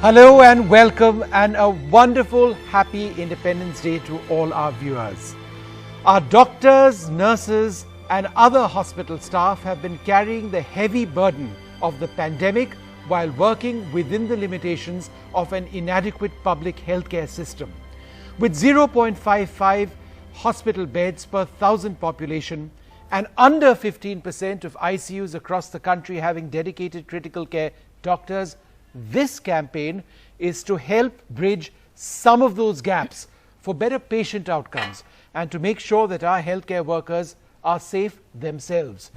Hello and welcome and a wonderful happy Independence Day to all our viewers. Our doctors, nurses and other hospital staff have been carrying the heavy burden of the pandemic while working within the limitations of an inadequate public healthcare system. With 0.55 hospital beds per 1,000 population and under 15% of ICUs across the country having dedicated critical care doctors, this campaign is to help bridge some of those gaps for better patient outcomes and to make sure that our healthcare workers are safe themselves.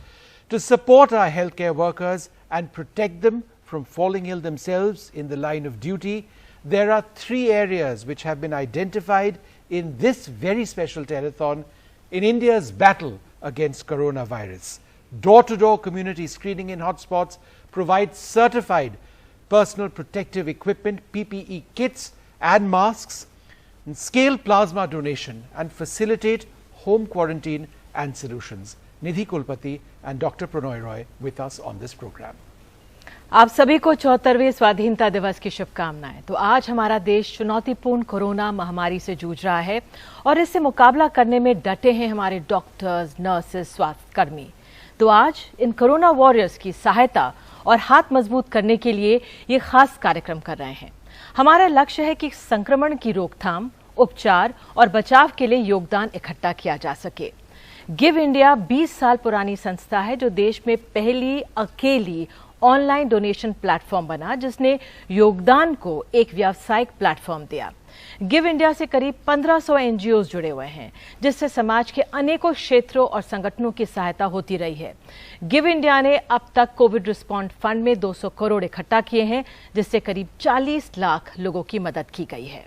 To support our healthcare workers and protect them from falling ill themselves in the line of duty, there are three areas which have been identified in this very special telethon in India's battle against coronavirus. Door-to-door community screening in hotspots, provide certified personal protective equipment, PPE kits and masks, and scale plasma donation and facilitate home quarantine and solutions. Nidhi Kulpati and Dr. Pranoy Roy with us on this program. आप सभी को 74वें स्वाधीनता दिवस की शुभकामनाएं। तो आज हमारा देश चुनौतीपूर्ण कोरोना महामारी से जूझ रहा है और इससे मुकाबला करने में डटे हैं हमारे डॉक्टर्स, नर्सेस, स्वास्थ्य कर्मी। तो आज इन कोरोना वॉरियर्स की सहायता और हाथ मजबूत करने के लिए ये खास कार्यक्रम कर रहे हैं। हमारा लक्ष्य है कि संक्रमण की रोकथाम, उपचार और बचाव के लिए योगदान इकट्ठा किया जा सके। गिव इंडिया 20 साल पुरानी संस्था है जो देश में पहली अकेली ऑनलाइन डोनेशन प्लेटफॉर्म बना जिसने योगदान को एक व्यावसायिक प्लेटफॉर्म दिया। गिव इंडिया से करीब 1500 एनजीओ जुड़े हुए हैं जिससे समाज के अनेकों क्षेत्रों और संगठनों की सहायता होती रही है। गिव इंडिया ने अब तक कोविड रिस्पॉन्स फंड में 200 करोड़ इकट्ठा किए हैं जिससे करीब 40 लाख लोगों की मदद की गई है।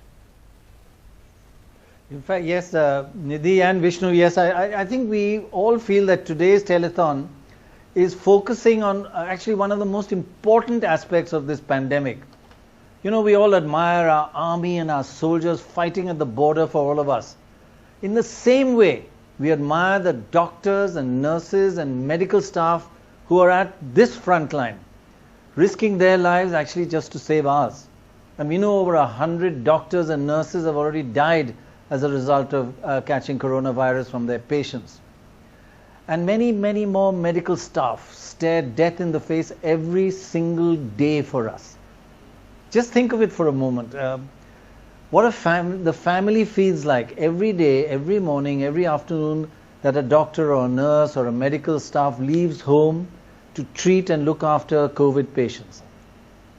In fact, yes, Nidhi and Vishnu, yes, I think we all feel that today's telethon is focusing on actually one of the most important aspects of this pandemic. You know, we all admire our army and our soldiers fighting at the border for all of us. In the same way, we admire the doctors and nurses and medical staff who are at this front line, risking their lives actually just to save ours. And we know over 100 doctors and nurses have already died as a result of catching coronavirus from their patients. And many, many more medical staff stare death in the face every single day for us. Just think of it for a moment. What the family feels like every day, every morning, every afternoon that a doctor or a nurse or a medical staff leaves home to treat and look after COVID patients.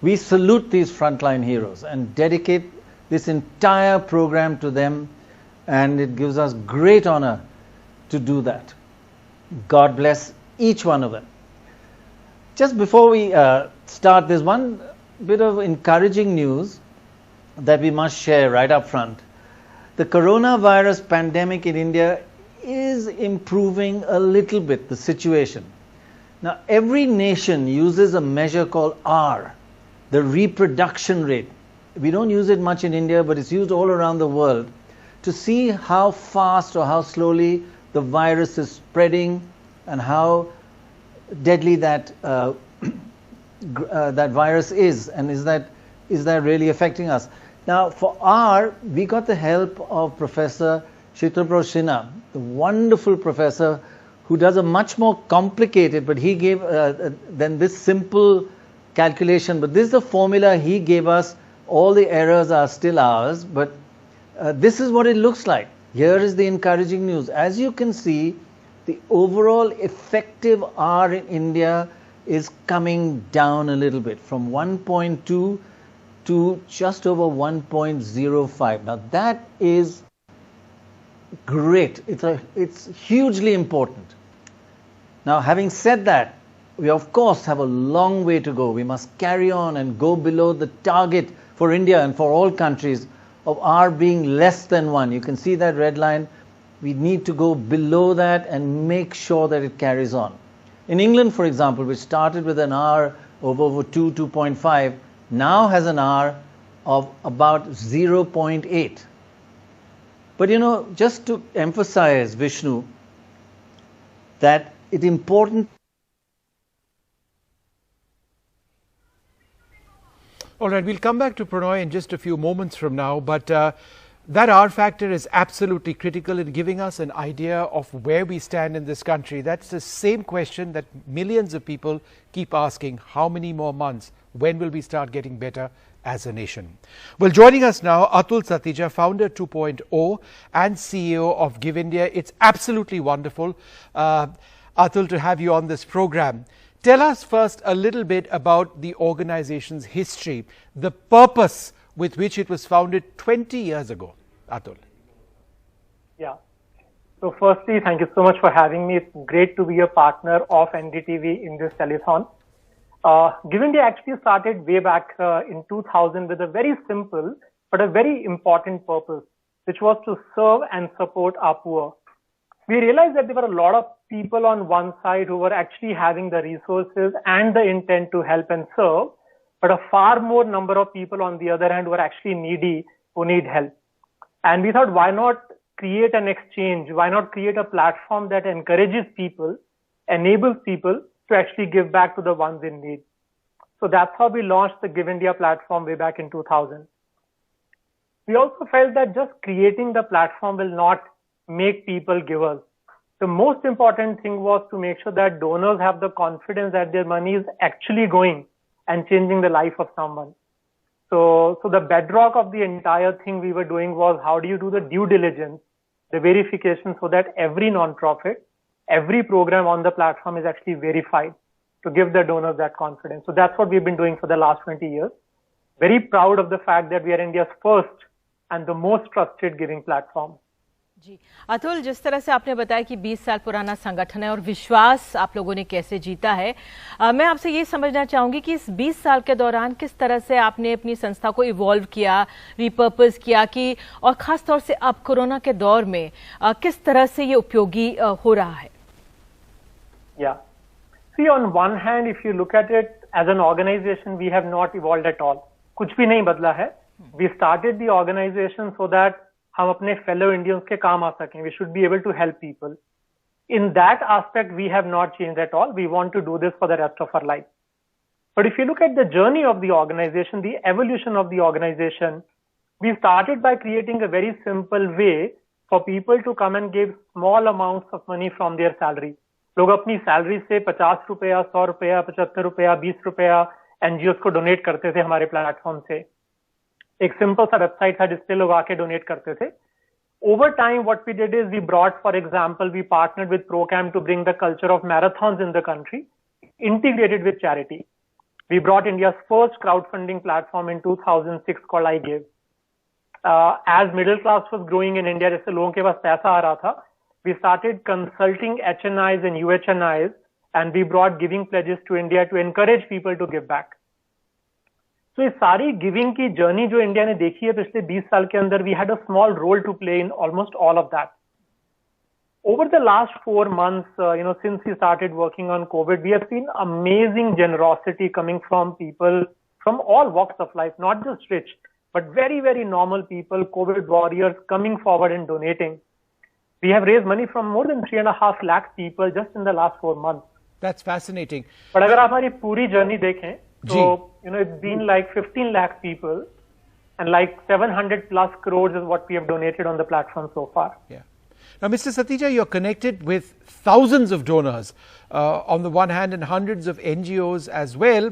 We salute these frontline heroes and dedicate this entire program to them, and it gives us great honor to do that. God bless each one of them. Just before we start, there's one bit of encouraging news that we must share right up front. The coronavirus pandemic in India is improving a little bit, the situation. Now, every nation uses a measure called R, the reproduction rate. We don't use it much in India, but it's used all around the world to see how fast or how slowly the virus is spreading and how deadly that that virus is, and is that really affecting us. Now for R, we got the help of Professor Kshetrapal Sinha, the wonderful professor who does a much more complicated, but he gave than this simple calculation, but this is the formula he gave us. All the errors are still ours, but this is what it looks like. Here is the encouraging news. As you can see, the overall effective R in India is coming down a little bit from 1.2 to just over 1.05. Now that is great. It's hugely important. Now, having said that, we of course have a long way to go. We must carry on and go below the target for India and for all countries of R being less than 1. You can see that red line. We need to go below that and make sure that it carries on. In England, for example, which started with an R of over 2.5, now has an R of about 0.8. But you know, just to emphasize, Vishnu, that it's important All right, we'll come back to Prannoy in just a few moments from now, but that R factor is absolutely critical in giving us an idea of where we stand in this country. That's the same question that millions of people keep asking: how many more months? When will we start getting better as a nation? Well, joining us now, Atul Satija, founder 2.0 and CEO of Give India. It's absolutely wonderful, Atul, to have you on this program. Tell us first a little bit about the organization's history, the purpose with which it was founded 20 years ago, Atul. Yeah. So firstly, thank you so much for having me. It's great to be a partner of NDTV in this telethon. Give India actually started way back in 2000 with a very simple but a very important purpose, which was to serve and support our poor. We realized that there were a lot of people on one side who were actually having the resources and the intent to help and serve, but a far more number of people on the other hand who are actually needy, who need help. And we thought, why not create an exchange? Why not create a platform that encourages people, enables people to actually give back to the ones in need? So that's how we launched the Give India platform way back in 2000. We also felt that just creating the platform will not make people givers. The most important thing was to make sure that donors have the confidence that their money is actually going and changing the life of someone. So the bedrock of the entire thing we were doing was, how do you do the due diligence, the verification, so that every nonprofit, every program on the platform is actually verified to give the donors that confidence. So that's what we've been doing for the last 20 years. Very proud of the fact that we are India's first and the most trusted giving platform. जी अतुल, जिस तरह से आपने बताया कि 20 साल पुराना संगठन है और विश्वास आप लोगों ने कैसे जीता है, मैं आपसे ये समझना चाहूंगी कि इस 20 साल के दौरान किस तरह से आपने अपनी संस्था को इवॉल्व किया, रिपर्पस किया कि, और खास तौर से अब कोरोना के दौर में किस तरह से ये उपयोगी हो रहा है? Yeah. See, on one hand, if you look at it as an organization, we have not evolved at all. कुछ भी नहीं बदला है. We started the organization so that हम अपने fellow Indians के काम आ सकें. We should be able to help people. In that aspect, we have not changed at all. We want to do this for the rest of our life. But if you look at the journey of the organization, the evolution of the organization, we started by creating a very simple way for people to come and give small amounts of money from their salary. लोग अपनी salary से 50 रुपया, 100 रुपया, 75 रुपया, 20 रुपया NGO को donate करते थे हमारे प्लेटफॉर्म से. एक सिंपल सा वेबसाइट था जिससे लोग आके डोनेट करते थे. Over time, what we did is we brought, for example, we partnered with ProCam to bring the culture of marathons in the country, integrated with charity. We brought India's first crowdfunding platform in 2006 called iGive. As middle class was growing in India, जैसे लोगों के पास पैसा आ रहा था, we started consulting HNIs and UHNIs, and we brought giving pledges to India to encourage people to give back. So इस सारी giving की journey जो इंडिया ने देखी है पिछले 20 साल के अंदर, we had a small role to play in almost all of that. Over the last 4 months, since we started working on COVID, we have seen amazing generosity coming from people from all walks of life, not just rich, but very, very normal people, COVID warriors coming forward and donating. We have raised money from more than 3.5 lakh people just in the last 4 months. That's fascinating. But अगर आप हमारी पूरी journey देखें, so, it's been like 15 lakh people and like 700 plus crores is what we have donated on the platform so far. Yeah. Now, Mr. Satija, you're connected with thousands of donors on the one hand and hundreds of NGOs as well.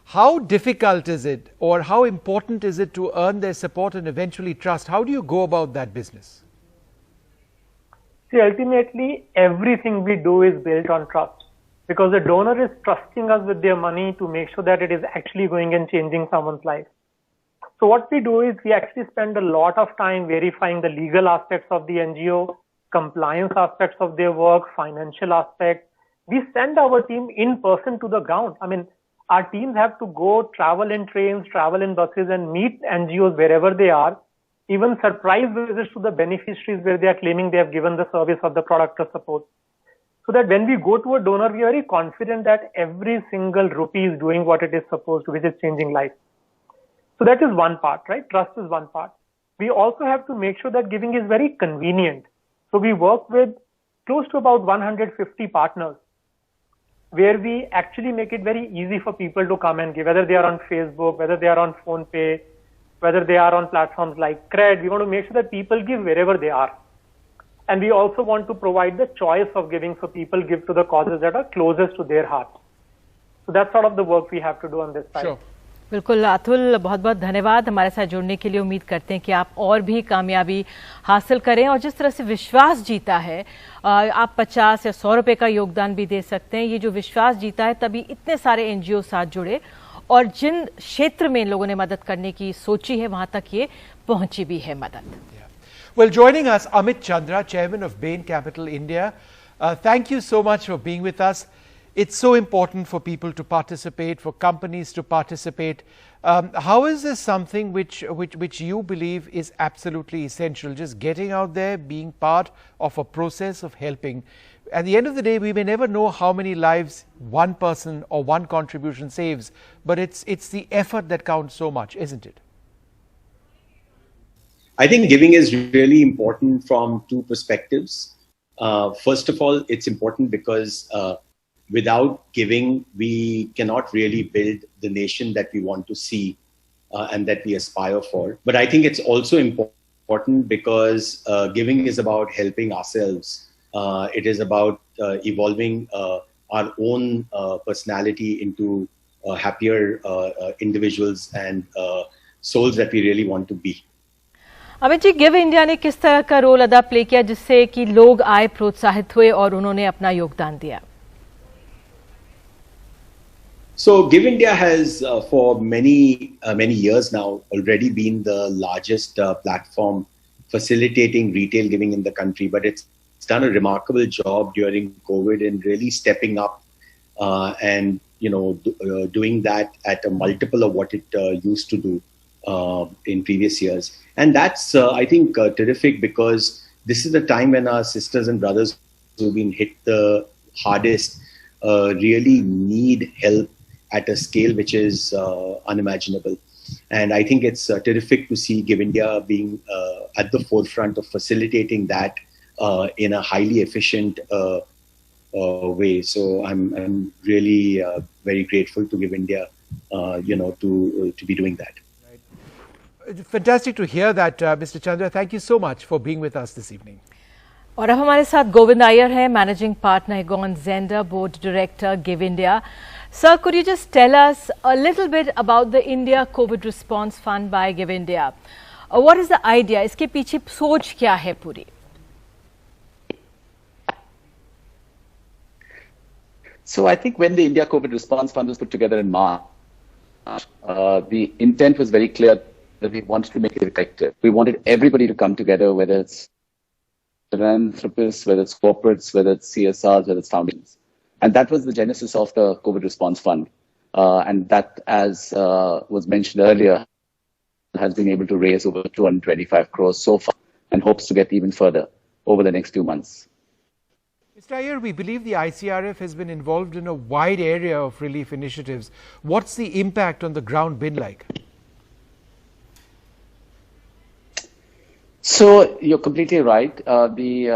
How difficult is it, or how important is it to earn their support and eventually trust? How do you go about that business? See, ultimately, everything we do is built on trust. Because the donor is trusting us with their money to make sure that it is actually going and changing someone's life. So what we do is we actually spend a lot of time verifying the legal aspects of the NGO, compliance aspects of their work, financial aspects. We send our team in person to the ground. I mean, our teams have to go travel in trains, travel in buses and meet NGOs wherever they are, even surprise visits to the beneficiaries where they are claiming they have given the service of the product or support. So that when we go to a donor, we are very confident that every single rupee is doing what it is supposed to, which is changing life. So that is one part, right? Trust is one part. We also have to make sure that giving is very convenient. So we work with close to about 150 partners. where we actually make it very easy for people to come and give, whether they are on Facebook, whether they are on PhonePe, whether they are on platforms like Cred. We want to make sure that people give wherever they are. And we also want to provide the choice of giving, so people give to the causes that are closest to their heart. So that's sort of the work we have to do on this side. Sure. बिल्कुल अतुल, बहुत बहुत धन्यवाद हमारे साथ जुड़ने के लिए। उम्मीद करते हैं कि आप और भी कामयाबी हासिल करें, और जिस तरह से विश्वास जीता है, आप 50 या 100 रुपए का योगदान भी दे सकते हैं। ये जो विश्वास जीता है, तभी इतने सारे एनजीओ साथ जुड़े, और जिन क्षेत्र में लोगों ने मदद करने की सोची है, वहां तक ये पहुंची भी है मदद। Well, joining us, Amit Chandra, Chairman of Bain Capital India. Thank you so much for being with us. It's so important for people to participate, for companies to participate. How is this something which you believe is absolutely essential? Just getting out there, being part of a process of helping. At the end of the day, we may never know how many lives one person or one contribution saves, but it's the effort that counts so much, isn't it? I think giving is really important from two perspectives. First of all, it's important because without giving, we cannot really build the nation that we want to see and that we aspire for. But I think it's also important because giving is about helping ourselves. It is about evolving our own personality into happier individuals and souls that we really want to be. Amit ji, Give India ने किस तरह का role अदा play किया जिससे कि लोग आए, प्रोत्साहित हुए और उन्होंने अपना योगदान दिया? So Give India has for many years now already been the largest platform facilitating retail giving in the country, but it's done a remarkable job during COVID in really stepping up and doing that at a multiple of what it used to do in previous years. And that's I think terrific, because this is the time when our sisters and brothers who've been hit the hardest really need help at a scale which is unimaginable. And I think it's terrific to see Give India being at the forefront of facilitating that in a highly efficient way. So I'm really very grateful to Give India, to be doing that. Fantastic to hear that, Mr. Chandra. Thank you so much for being with us this evening. और अब हमारे साथ गोविंद अय्यर है, managing partner Egon Zehnder, board director give India. Sir, could you just tell us a little bit about the India COVID Response Fund by Give India? What is the idea? इसके पीछे सोच क्या है पूरी? So I think when the India COVID Response Fund was put together in March, the intent was very clear that we wanted to make it effective. We wanted everybody to come together, whether it's philanthropists, whether it's corporates, whether it's CSRs, whether it's foundations. And that was the genesis of the COVID Response Fund. And that, as was mentioned earlier, has been able to raise over 225 crores so far and hopes to get even further over the next 2 months. Mr. Iyer, we believe the ICRF has been involved in a wide area of relief initiatives. What's the impact on the ground been like? So you're completely right. The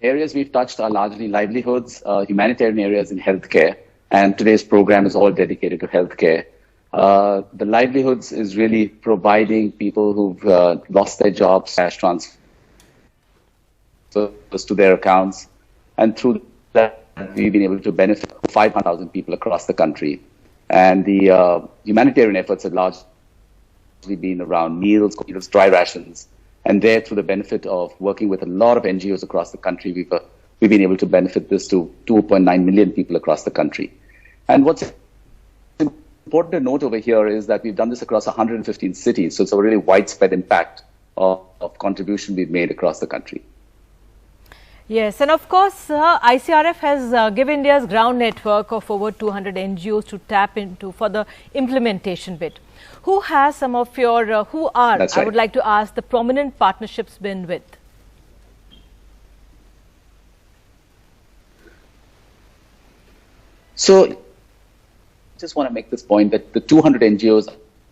areas we've touched are largely livelihoods, humanitarian areas, and healthcare. And today's program is all dedicated to healthcare. The livelihoods is really providing people who've lost their jobs, cash transfers to their accounts. And through that, we've been able to benefit 500,000 people across the country. And the humanitarian efforts have largely been around meals, dry rations. And there, through the benefit of working with a lot of NGOs across the country, we've been able to benefit this to 2.9 million people across the country. And what's important to note over here is that we've done this across 115 cities. So it's a really widespread impact of contribution we've made across the country. Yes, and of course, ICRF has Give India's ground network of over 200 NGOs to tap into for the implementation bit. Who has some of your, who are, That's right. I would like to ask, the prominent partnerships been with? So, just want to make this point that the 200 NGOs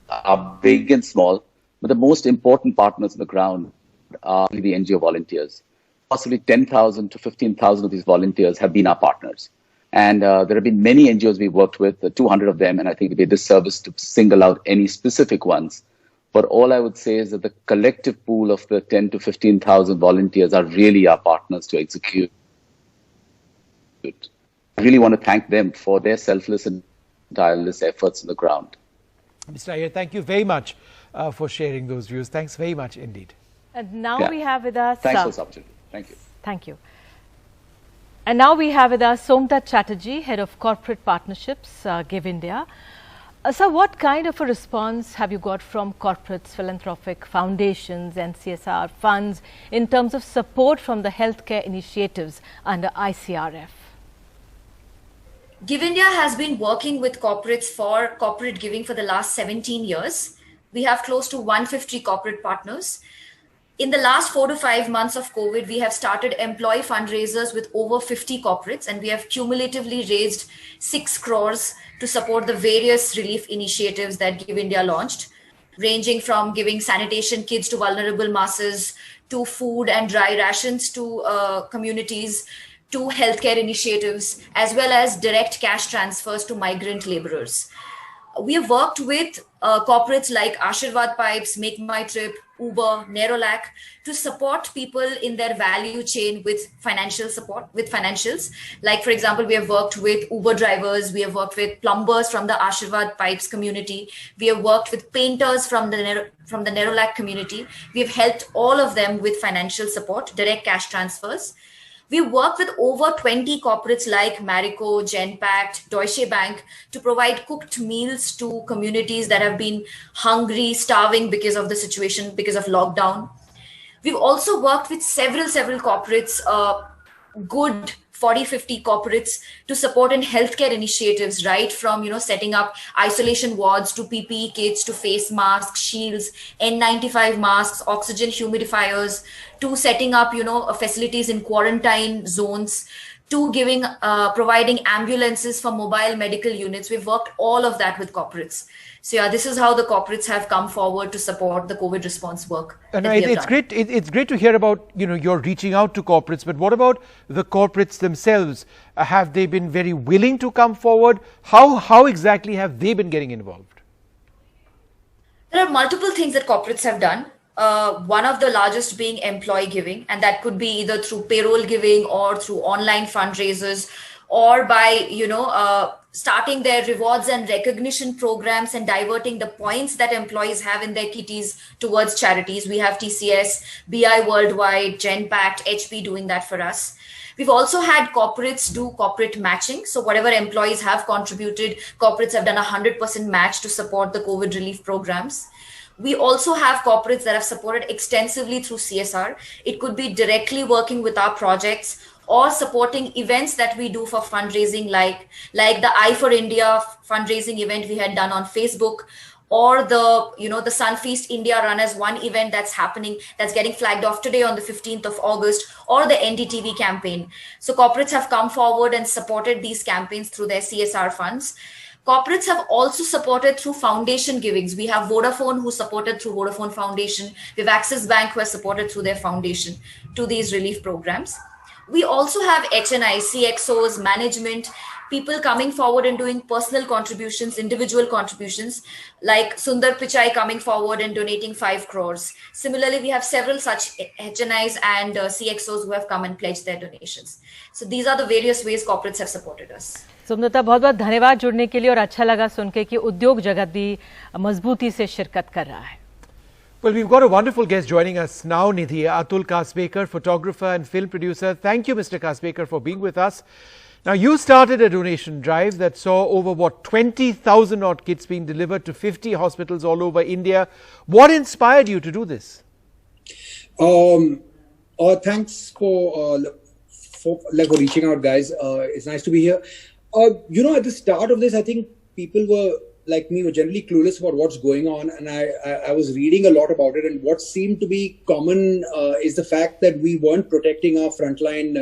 are big and small, but the most important partners on the ground are the NGO volunteers. Possibly 10,000 to 15,000 of these volunteers have been our partners. And there have been many NGOs we've worked with, 200 of them, and I think it'd be a disservice to single out any specific ones. But all I would say is that the collective pool of the 10 to 15,000 volunteers are really our partners to execute. I really want to thank them for their selfless and tireless efforts on the ground. Mr. Iyer, thank you very much for sharing those views. Thanks very much indeed. And now we have with us... Thanks for this opportunity. Thank you. Thank you. And now we have with us Somdat Chatterjee, Head of Corporate Partnerships, Give India. Sir, what kind of a response have you got from corporates, philanthropic foundations and CSR funds in terms of support from the healthcare initiatives under ICRF? Give India has been working with corporates for corporate giving for the last 17 years. We have close to 150 corporate partners. In the last 4 to 5 months of COVID, we have started employee fundraisers with over 50 corporates, and we have cumulatively raised 6 crores to support the various relief initiatives that Give India launched, ranging from giving sanitation kits to vulnerable masses, to food and dry rations to communities, to healthcare initiatives, as well as direct cash transfers to migrant laborers. We have worked with corporates like Ashirvad Pipes, Make My Trip, Uber, Nerolac to support people in their value chain with financial support, with financials. Like, for example, we have worked with Uber drivers, we have worked with plumbers from the Ashirvad Pipes community, we have worked with painters from the Nerolac community. We have helped all of them with financial support, direct cash transfers. We work with over 20 corporates like Marico, Genpact, Deutsche Bank to provide cooked meals to communities that have been hungry, starving because of the situation, because of lockdown. We've also worked with several corporates, good 40-50 corporates to support in healthcare initiatives, right from setting up isolation wards to PPE kits to face masks, shields, N95 masks, oxygen humidifiers, to setting up facilities in quarantine zones, to providing ambulances for mobile medical units. We've worked all of that with corporates. So yeah, this is how the corporates have come forward to support the COVID response work. It's great. It's great to hear about you're reaching out to corporates. But what about the corporates themselves? Have they been very willing to come forward? How exactly have they been getting involved? There are multiple things that corporates have done. One of the largest being employee giving, and that could be either through payroll giving or through online fundraisers, or by starting their rewards and recognition programs and diverting the points that employees have in their kitties towards charities. We have TCS, BI Worldwide, Genpact, HP doing that for us. We've also had corporates do corporate matching. So whatever employees have contributed, corporates have done 100% match to support the COVID relief programs. We also have corporates that have supported extensively through CSR. It could be directly working with our projects or supporting events that we do for fundraising, like the I for India fundraising event we had done on Facebook, or the Sunfeast India Run as one event that's happening, that's getting flagged off today on the 15th of August, or the NDTV campaign. So corporates have come forward and supported these campaigns through their CSR funds. Corporates have also supported through foundation givings. We have Vodafone who supported through Vodafone Foundation. We have Axis Bank who has supported through their foundation to these relief programs. We also have HNI, CXOs, management, people coming forward and doing personal contributions, individual contributions, like Sundar Pichai coming forward and donating 5 crores. Similarly, we have several such HNIs and CXOs who have come and pledged their donations. So these are the various ways corporates have supported us. Sumalatha, बहुत बहुत धन्यवाद जुड़ने के लिए और अच्छा लगा सुन के कि उद्योग जगत भी मजबूती से शिरकत कर रहा है. Well, we've got a wonderful guest joining us now, Nidhi. Atul Kasbekar, photographer and film producer. Thank you, Mr. Kasbekar, for being with us. Now, you started a donation drive that saw over 20,000 odd kits being delivered to 50 hospitals all over India. What inspired you to do this? Thanks for reaching out, guys. It's nice to be here. At the start of this, I think people like me were generally clueless about what's going on, and I was reading a lot about it, and what seemed to be common is the fact that we weren't protecting our frontline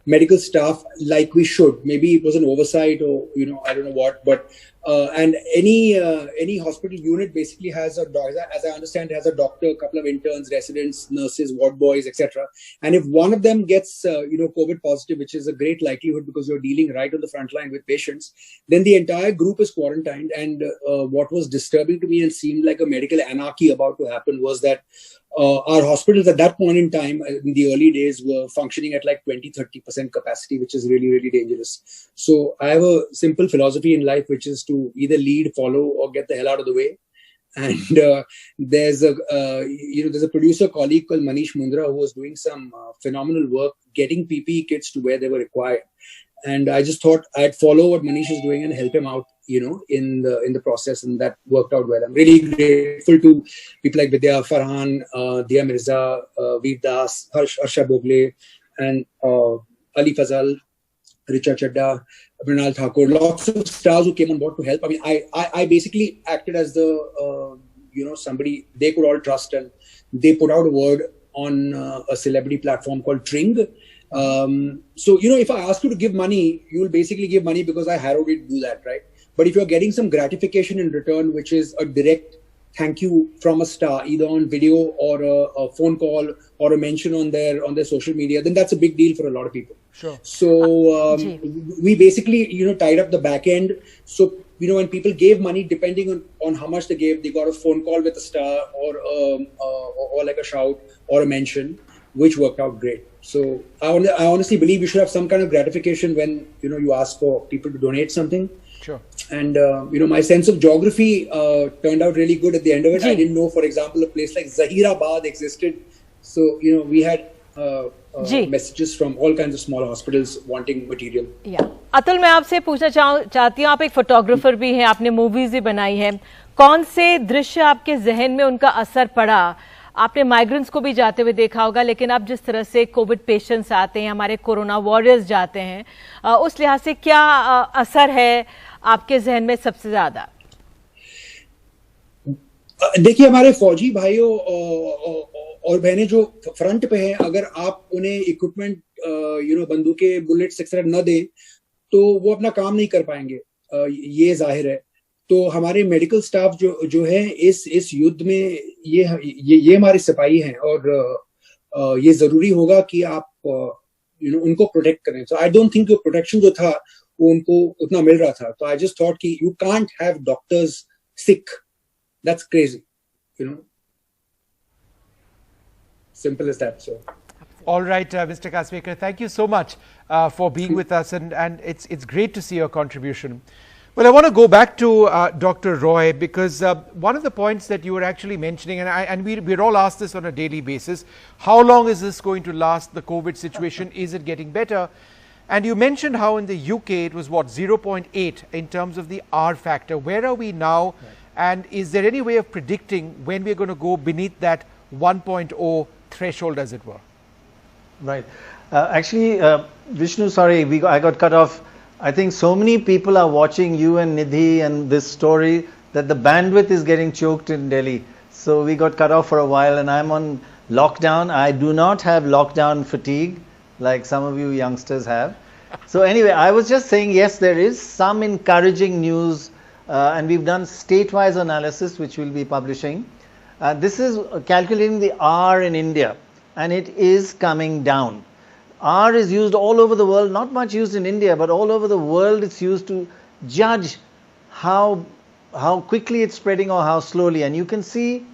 medical staff like we should. Maybe it was an oversight, or I don't know what, but and any hospital unit basically has a doctor, as I understand, has a doctor, a couple of interns, residents, nurses, ward boys, etc. And if one of them gets COVID positive, which is a great likelihood because you're dealing right on the front line with patients, then the entire group is quarantined. And what was disturbing to me and seemed like a medical anarchy about to happen was that our hospitals at that point in time, in the early days, were functioning at like 20-30% capacity, which is really, really dangerous. So I have a simple philosophy in life, which is to either lead, follow, or get the hell out of the way. And there's a producer colleague called Manish Mundra who was doing some phenomenal work getting PPE kits to where they were required. And I just thought I'd follow what Manish is doing and help him out, in the process, and that worked out well. I'm really grateful to people like Vidya Farhan, Dia Mirza, Veer Das, Harsha Bogle, and Ali Fazal, Richa Chadda, Mrinal Thakur, lots of stars who came on board to help. I mean, I basically acted as the somebody they could all trust, and they put out a word on a celebrity platform called Tring. So if I ask you to give money, you will basically give money because I harrowed you to do that, right? But if you're getting some gratification in return, which is a direct thank you from a star, either on video or a phone call or a mention on their social media, then that's a big deal for a lot of people. Sure. So we basically tied up the back end. So when people gave money, depending on how much they gave, they got a phone call with a star or like a shout or a mention, which worked out great. So I honestly believe you should have some kind of gratification when you ask for people to donate something. Sure. And my sense of geography turned out really good at the end of it. I didn't know, for example, a place like Zahirabad existed. So we had messages from all kinds of small hospitals wanting material. Yeah. Atul, मैं आपसे पूछना चाहती हूँ, आप एक photographer भी हैं, आपने मूवीज भी बनाई है, कौन से दृश्य आपके जहन में उनका असर पड़ा? आपने माइग्रेंट्स को भी जाते हुए देखा होगा, लेकिन अब जिस तरह से कोविड पेशेंट्स आते हैं, हमारे कोरोना वॉरियर्स जाते हैं, उस लिहाज से क्या असर है आपके जहन में सबसे ज्यादा? देखिए, हमारे फौजी भाइयों और बहनें जो फ्रंट पे हैं, अगर आप उन्हें इक्विपमेंट बंदूकें, बुलेट्स एक्सेट्रा न दे तो वो अपना काम नहीं कर पाएंगे, ये जाहिर है। तो हमारे मेडिकल स्टाफ जो है इस युद्ध में ये हमारे सिपाही हैं, और ये जरूरी होगा कि आप उनको प्रोटेक्ट करें। सो आई डोंट थिंक प्रोटेक्शन जो था वो उनको उतना मिल रहा था। तो आई जस्ट थॉट कि you can't have doctors sick, that's crazy, simple as that. So all right, Mr. Kasbekar, thank you so much for being with us, and it's great to see your contribution. Well, I want to go back to Dr. Roy, because one of the points that you were actually mentioning, and we're all asked this on a daily basis, how long is this going to last, the COVID situation? Is it getting better? And you mentioned how in the UK it was 0.8 in terms of the R factor. Where are we now? Right. And is there any way of predicting when we're going to go beneath that 1.0 threshold, as it were? Right. Actually, Vishnu, sorry, I got cut off. I think so many people are watching you and Nidhi and this story that the bandwidth is getting choked in Delhi. So we got cut off for a while, and I'm on lockdown. I do not have lockdown fatigue like some of you youngsters have. So anyway, I was just saying, yes, there is some encouraging news, and we've done state-wise analysis, which we'll be publishing. This is calculating the R in India, and it is coming down. R is used all over the world, not much used in India, but all over the world it's used to judge how quickly it's spreading or how slowly. And you can see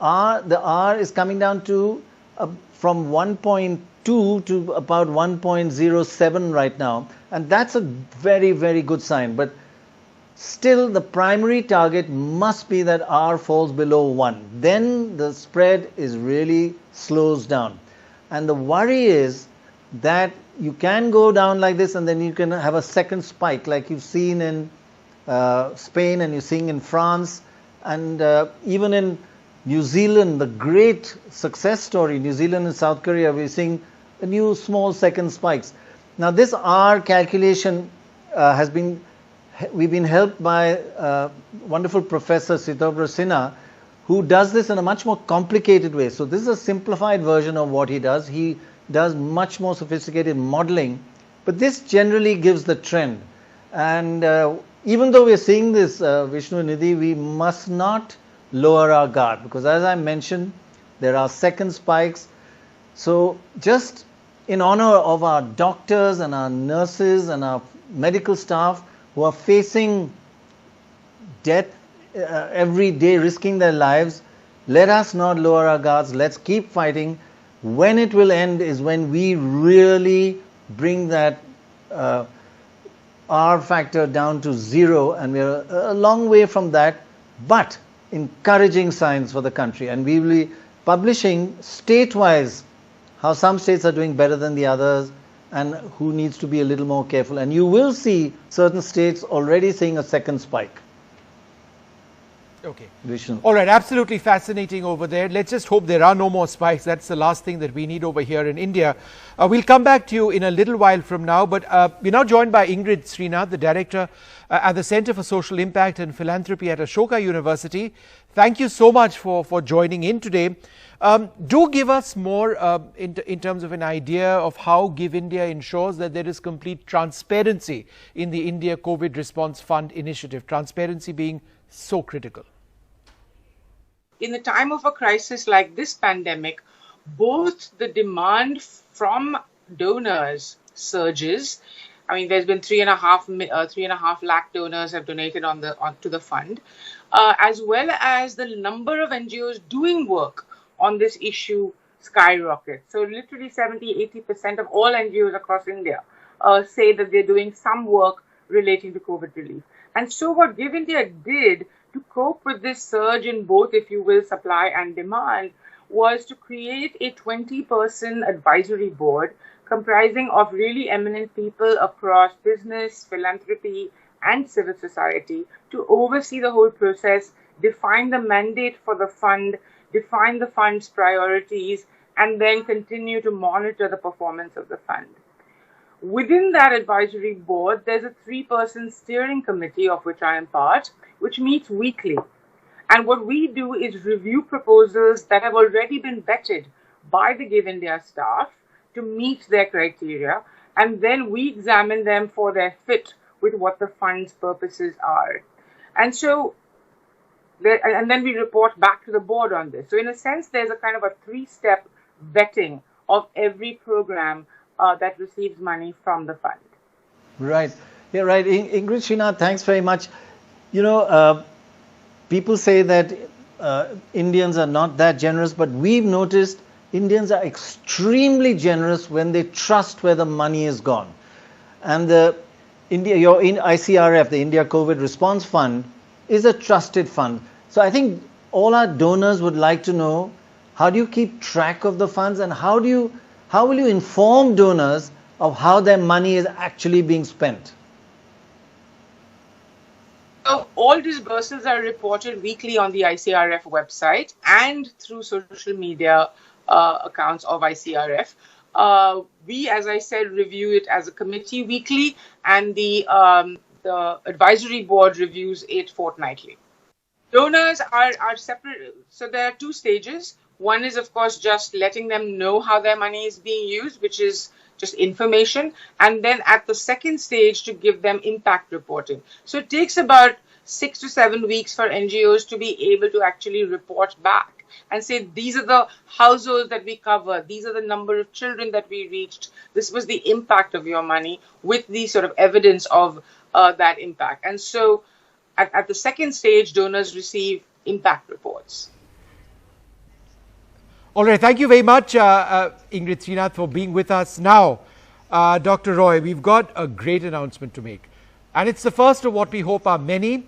the R is coming down to from 1.2 to about 1.07 right now. And that's a very, very good sign. But still, the primary target must be that R falls below 1. Then the spread is really slows down. And the worry is that you can go down like this, and then you can have a second spike like you've seen in Spain, and you're seeing in France, and even in New Zealand, the great success story, New Zealand and South Korea, we're seeing a new small second spikes. Now this R calculation we've been helped by wonderful Professor Sitobra Sinha, who does this in a much more complicated way. So this is a simplified version of what he does. He does much more sophisticated modeling, but this generally gives the trend. And even though we're seeing this, Vishnu, Nidhi, we must not lower our guard, because as I mentioned, there are second spikes. So just in honor of our doctors and our nurses and our medical staff who are facing death every day, risking their lives, let us not lower our guards. Let's keep fighting. When it will end is when we really bring that R factor down to 0, and we're a long way from that, but encouraging signs for the country. And we will be publishing state-wise how some states are doing better than the others and who needs to be a little more careful. And you will see certain states already seeing a second spike. Okay. Vishnu. All right, absolutely fascinating over there. Let's just hope there are no more spikes. That's the last thing that we need over here in India. We'll come back to you in a little while from now, but we're now joined by Ingrid Srinath, the Director at the Center for Social Impact and Philanthropy at Ashoka University. Thank you so much for joining in today. Do give us more in terms of an idea of how Give India ensures that there is complete transparency in the India COVID Response Fund initiative, transparency being so critical. In the time of a crisis like this pandemic, both the demand from donors surges. I mean, there's been 3.5 lakh donors have donated to the fund, as well as the number of NGOs doing work on this issue skyrockets. So literally 70-80% of all NGOs across India say that they're doing some work relating to COVID relief. And so what Give India did to cope with this surge in both, if you will, supply and demand, was to create a 20-person advisory board comprising of really eminent people across business, philanthropy, and civil society to oversee the whole process, define the mandate for the fund, define the fund's priorities, and then continue to monitor the performance of the fund. Within that advisory board, there's a 3-person steering committee, of which I am part, which meets weekly. And what we do is review proposals that have already been vetted by the Give India staff to meet their criteria, and then we examine them for their fit with what the fund's purposes are. And so, and then we report back to the board on this. So in a sense, there's a kind of a 3-step vetting of every program that receives money from the fund. Right. Yeah, right. Ingrid Srinath, thanks very much. You know, people say that Indians are not that generous, but we've noticed Indians are extremely generous when they trust where the money is gone. And your ICRF, the India COVID Response Fund, is a trusted fund. So I think all our donors would like to know, how do you keep track of the funds, and how will you inform donors of how their money is actually being spent? So all disbursements are reported weekly on the ICRF website and through social media accounts of ICRF. We, as I said, review it as a committee weekly, and the advisory board reviews it fortnightly. Donors are separate. So there are 2 stages. One is, of course, just letting them know how their money is being used, which is just information. And then at the second stage, to give them impact reporting. So it takes about 6 to 7 weeks for NGOs to be able to actually report back and say, these are the households that we cover, these are the number of children that we reached, this was the impact of your money, with the sort of evidence of that impact. And so at the second stage, donors receive impact reports. All right, thank you very much, Ingrid Srinath, for being with us. Now, Dr. Roy, we've got a great announcement to make. And it's the first of what we hope are many.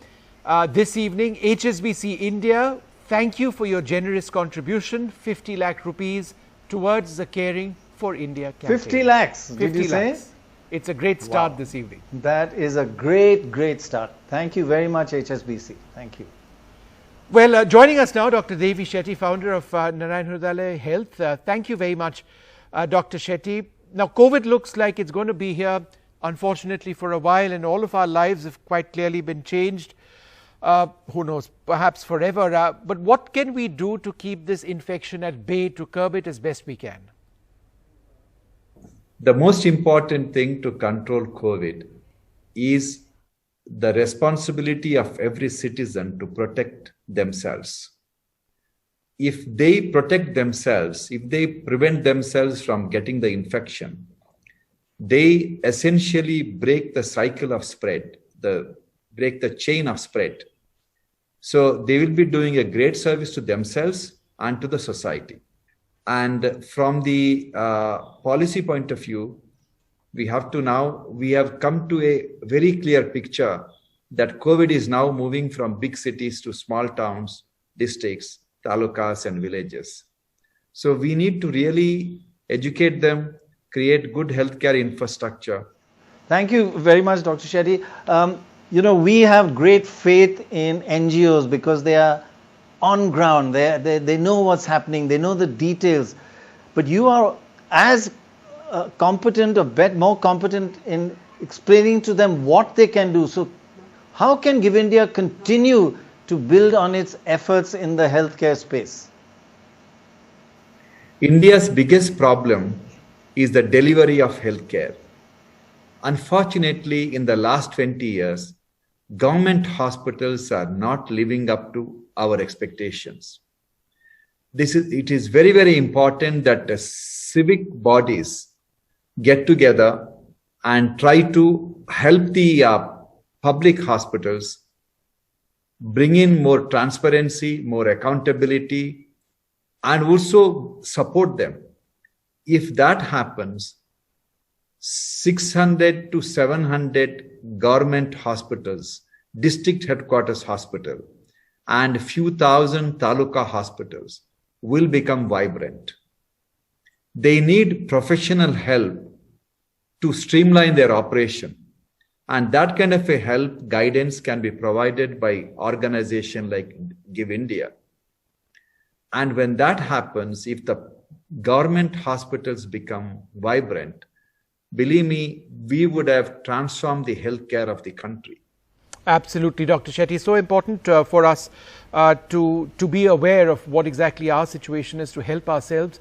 This evening, HSBC India, thank you for your generous contribution, 50 lakh rupees towards the Caring for India campaign. 50 lakhs, did you say? Lakhs. It's a great start this evening. That is a great start. Thank you very much, HSBC. Thank you. Well, joining us now, Dr. Devi Shetty, founder of Narayan Hrudayalaya Health. Thank you very much, Dr. Shetty. Now, COVID looks like it's going to be here, unfortunately, for a while, and all of our lives have quite clearly been changed. Who knows, perhaps forever. But what can we do to keep this infection at bay, to curb it as best we can? the most important thing to control COVID is the responsibility of every citizen to protect themselves. If they protect themselves, if they prevent themselves from getting the infection, they essentially break the cycle of spread, break the chain of spread. So they will be doing a great service to themselves and to the society. And from the policy point of view, we have come to a very clear picture that COVID is now moving from big cities to small towns, districts, talukas and villages. So we need to really educate them, create good healthcare infrastructure. Thank you very much, Dr. Shetty. We have great faith in NGOs because they are on ground. They know what's happening. They know the details. But you are as competent or more competent in explaining to them what they can do. So how can Give India continue to build on its efforts in the healthcare space? India's biggest problem is the delivery of healthcare. Unfortunately, in the last 20 years, government hospitals are not living up to our expectations. It is very, very important that the civic bodies get together and try to help the public hospitals bring in more transparency, more accountability, and also support them. If that happens, 600 to 700 government hospitals, district headquarters hospital, and a few thousand taluka hospitals will become vibrant. They need professional help to streamline their operation. And that kind of a help, guidance can be provided by organizations like Give India. And when that happens, if the government hospitals become vibrant, believe me, we would have transformed the healthcare of the country. Absolutely, Dr. Shetty. So important for us to be aware of what exactly our situation is, to help ourselves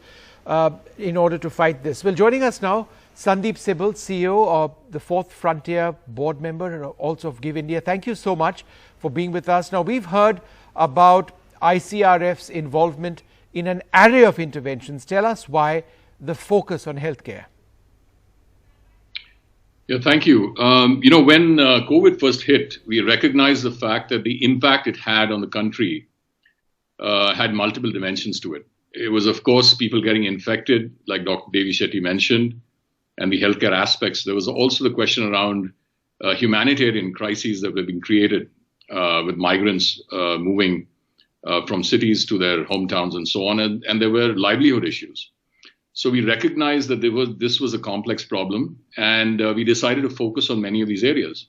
in order to fight this. Well, joining us now, Sandeep Sibal, CEO of the Fourth Frontier, board member and also of Give India. Thank you so much for being with us. Now, we've heard about ICRF's involvement in an array of interventions. Tell us why the focus on healthcare. Yeah, thank you. When COVID first hit, we recognized the fact that the impact it had on the country had multiple dimensions to it. It was, of course, people getting infected, like Dr. Devi Shetty mentioned, and the healthcare aspects. There was also the question around humanitarian crises that were being created with migrants moving from cities to their hometowns and so on, and there were livelihood issues. So we recognized that this was a complex problem, and we decided to focus on many of these areas.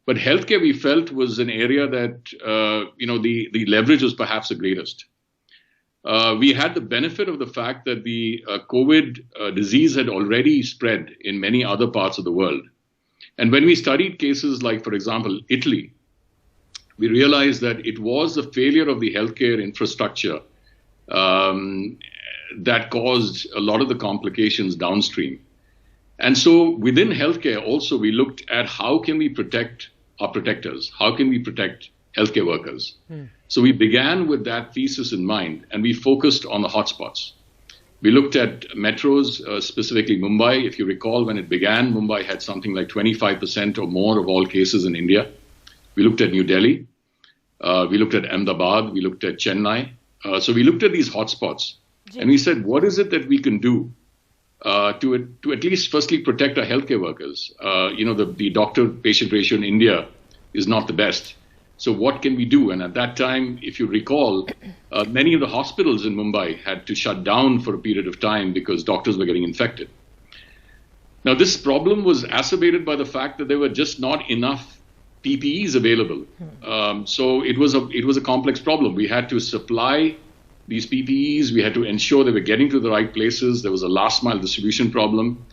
But healthcare, we felt, was an area that the leverage was perhaps the greatest. We had the benefit of the fact that the COVID disease had already spread in many other parts of the world. And when we studied cases like, for example, Italy, we realized that it was the failure of the healthcare infrastructure that caused a lot of the complications downstream. And so within healthcare also, we looked at how can we protect our protectors? How can we protect healthcare workers? So we began with that thesis in mind, and we focused on the hotspots. We looked at metros, specifically Mumbai. If you recall, when it began, Mumbai had something like 25% or more of all cases in India. We looked at New Delhi. We looked at Ahmedabad. We looked at Chennai. So we looked at these hotspots. And we said, what is it that we can do to at least firstly protect our healthcare workers? The doctor-patient ratio in India is not the best. So what can we do? And at that time, if you recall, many of the hospitals in Mumbai had to shut down for a period of time because doctors were getting infected. Now, this problem was exacerbated by the fact that there were just not enough PPEs available. So it was a complex problem. We had to supply these PPEs. We had to ensure they were getting to the right places. There was a last mile distribution problem.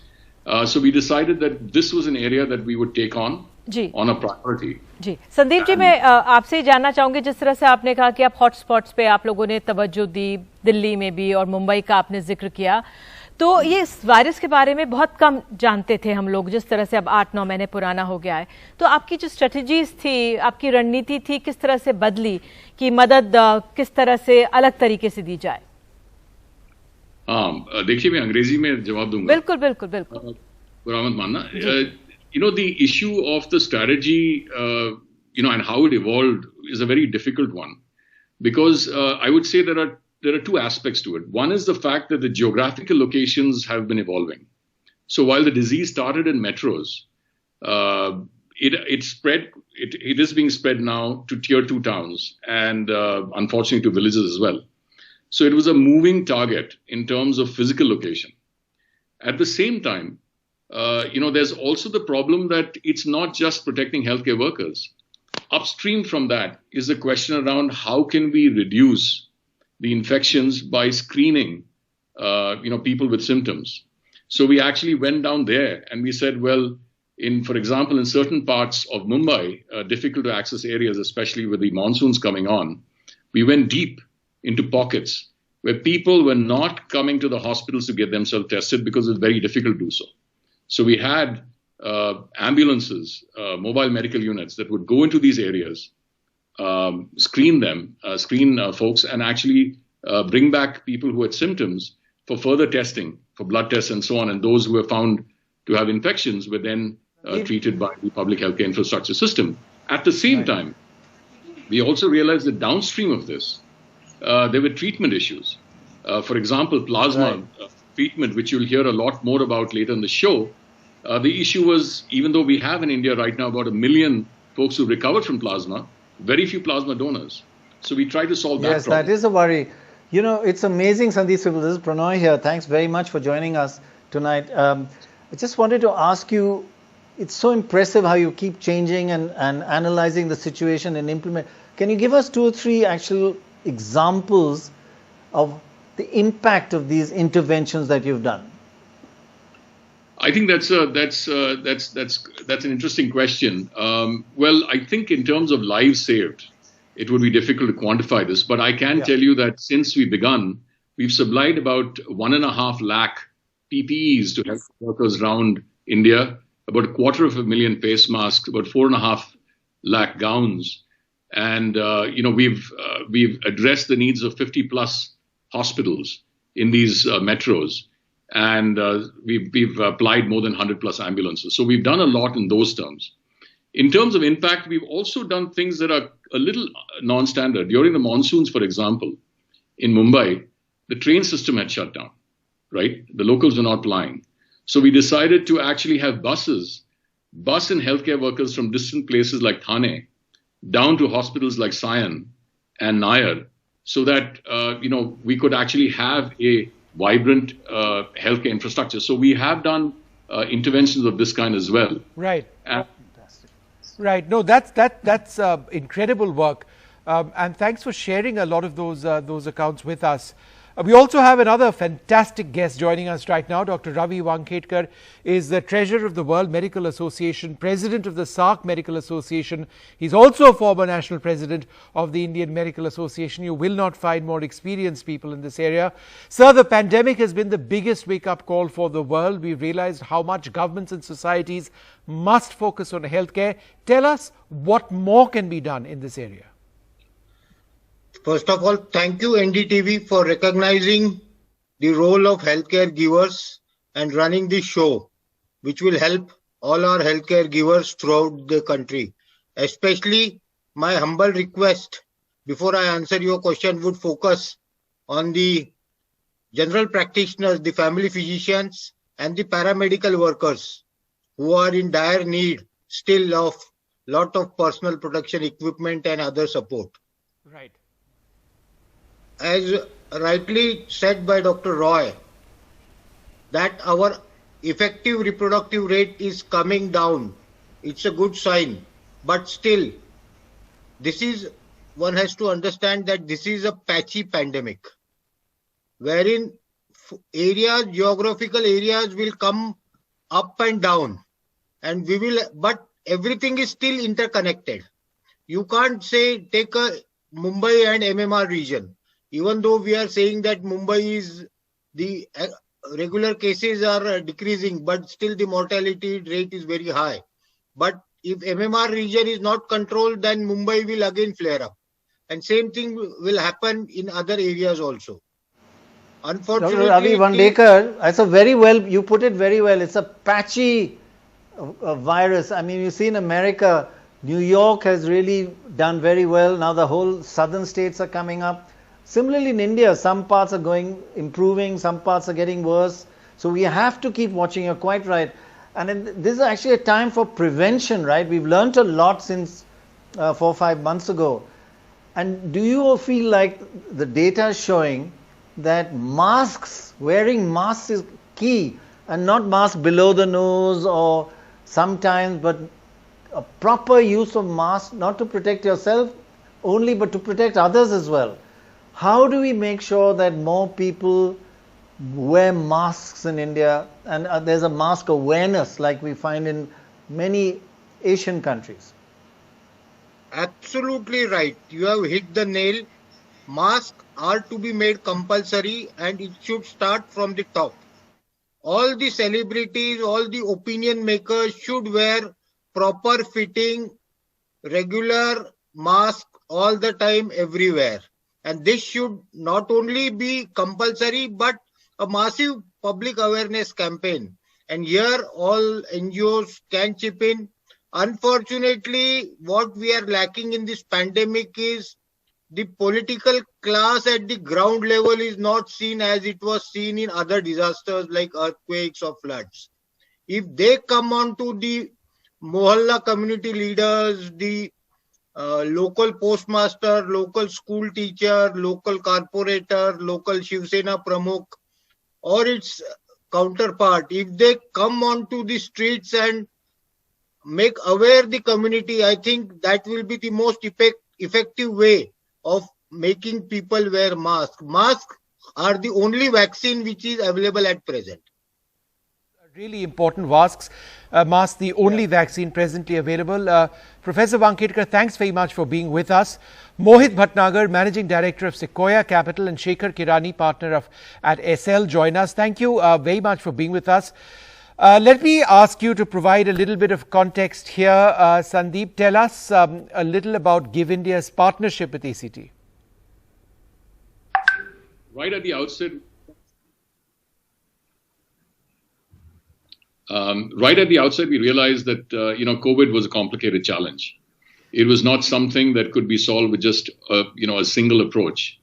So we decided that this was an area that we would take on a priority. जी संदीप जी, मैं आपसे जानना चाहूंगी, जिस तरह से आपने कहा कि आप हॉटस्पॉट्स पे आप लोगों ने तवज्जो दी, दिल्ली में भी और मुंबई का आपने जिक्र किया, तो ये इस वायरस के बारे में बहुत कम जानते थे हम लोग, जिस तरह से अब 8-9 महीने पुराना हो गया है। तो आपकी जो स्ट्रेटजीज थी, आपकी रणनीति थी, किस तरह से बदली कि मदद किस तरह से अलग तरीके से दी जाए? हाँ, देखिए मैं अंग्रेजी में जवाब दूंगा। बिल्कुल बिल्कुल बिल्कुल। बुरा मत मानना। The issue of the strategy, and how it evolved is a very difficult one, because I would say there are two aspects to it. One is the fact that the geographical locations have been evolving. So while the disease started in metros, it spread. It is being spread now to tier 2 towns and unfortunately to villages as well. So it was a moving target in terms of physical location. At the same time, there's also the problem that it's not just protecting healthcare workers. Upstream from that is the question around how can we reduce the infections by screening, people with symptoms. So we actually went down there and we said, well, for example, in certain parts of Mumbai, difficult to access areas, especially with the monsoons coming on, we went deep into pockets where people were not coming to the hospitals to get themselves tested because it's very difficult to do so. So we had ambulances, mobile medical units that would go into these areas, screen folks, and actually bring back people who had symptoms for further testing, for blood tests and so on. And those who were found to have infections were then treated by the public healthcare infrastructure system. At the same time, we also realized that downstream of this, there were treatment issues. For example, plasma treatment, which you'll hear a lot more about later in the show. The issue was, even though we have in India right now about 1 million folks who recovered from plasma, very few plasma donors. So we try to solve that problem. Yes, that is a worry. It's amazing, Sandeep Sibal. This is Pranoy here. Thanks very much for joining us tonight. I just wanted to ask you, it's so impressive how you keep changing and analyzing the situation and implement. Can you give us 2 or 3 actual examples of the impact of these interventions that you've done? I think that's an interesting question. Well, I think in terms of lives saved, it would be difficult to quantify this, but I can tell you that since we begun, we've supplied about 1.5 lakh PPEs to health workers around India, about 250,000 face masks, about 4.5 lakh gowns, and we've addressed the needs of 50 plus hospitals in these metros. And we've applied more than 100 plus ambulances. So we've done a lot in those terms. In terms of impact, we've also done things that are a little non-standard. During the monsoons, for example, in Mumbai, the train system had shut down, right? The locals were not plying. So we decided to actually have bus and healthcare workers from distant places like Thane down to hospitals like Sion and Nayar, so that, we could actually have a vibrant healthcare infrastructure. So we have done interventions of this kind as well. Right. Right. No, that's incredible work. And thanks for sharing a lot of those accounts with us. We also have another fantastic guest joining us right now. Dr. Ravi Wankhedkar is the treasurer of the World Medical Association, president of the SARC Medical Association. He's also a former national president of the Indian Medical Association. You will not find more experienced people in this area. Sir, the pandemic has been the biggest wake-up call for the world. We've realized how much governments and societies must focus on healthcare. Tell us what more can be done in this area. First of all, thank you NDTV for recognizing the role of healthcare givers and running this show, which will help all our healthcare givers throughout the country. Especially my humble request, before I answer your question, would focus on the general practitioners, the family physicians and the paramedical workers who are in dire need still of lot of personal protection equipment and other support. Right. As rightly said by Dr. Roy, that our effective reproductive rate is coming down. It's a good sign. But still, one has to understand that this is a patchy pandemic, wherein geographical areas will come up and down, but everything is still interconnected. You can't say take a Mumbai and MMR region. Even though we are saying that Mumbai is the regular cases are decreasing, but still the mortality rate is very high. But if MMR region is not controlled, then Mumbai will again flare up. And same thing will happen in other areas also. Unfortunately, Dr. Ravi Vandekar, that's a very well, you put it very well. It's a patchy virus. I mean, you see in America, New York has really done very well. Now the whole southern states are coming up. Similarly in India, some parts are improving, some parts are getting worse. So we have to keep watching. You're quite right. And this is actually a time for prevention, right? We've learned a lot since 4 or 5 months ago. And do you all feel like the data is showing that wearing masks is key, and not masks below the nose or sometimes, but a proper use of masks, not to protect yourself only, but to protect others as well. How do we make sure that more people wear masks in India, and there's a mask awareness like we find in many Asian countries? Absolutely right. You have hit the nail. Masks are to be made compulsory, and it should start from the top. All the celebrities, all the opinion makers should wear proper fitting, regular mask all the time, everywhere. And this should not only be compulsory, but a massive public awareness campaign. And here all NGOs can chip in. Unfortunately, what we are lacking in this pandemic is the political class at the ground level is not seen as it was seen in other disasters like earthquakes or floods. If they come on to the Mohalla community leaders, the local postmaster, local school teacher, local corporator, local Shiv Sena Pramukh, or its counterpart, if they come onto the streets and make aware the community, I think that will be the most effective way of making people wear masks. Masks are the only vaccine which is available at present. Really important masks, the only vaccine presently available. Professor Wankhedkar, thanks very much for being with us. Mohit Bhatnagar, Managing Director of Sequoia Capital, and Shekhar Kirani, partner at SL, join us. Thank you very much for being with us. Let me ask you to provide a little bit of context here. Sandeep, tell us a little about Give India's partnership with ACT. Right at the outset, we realized that COVID was a complicated challenge. It was not something that could be solved with just a single approach.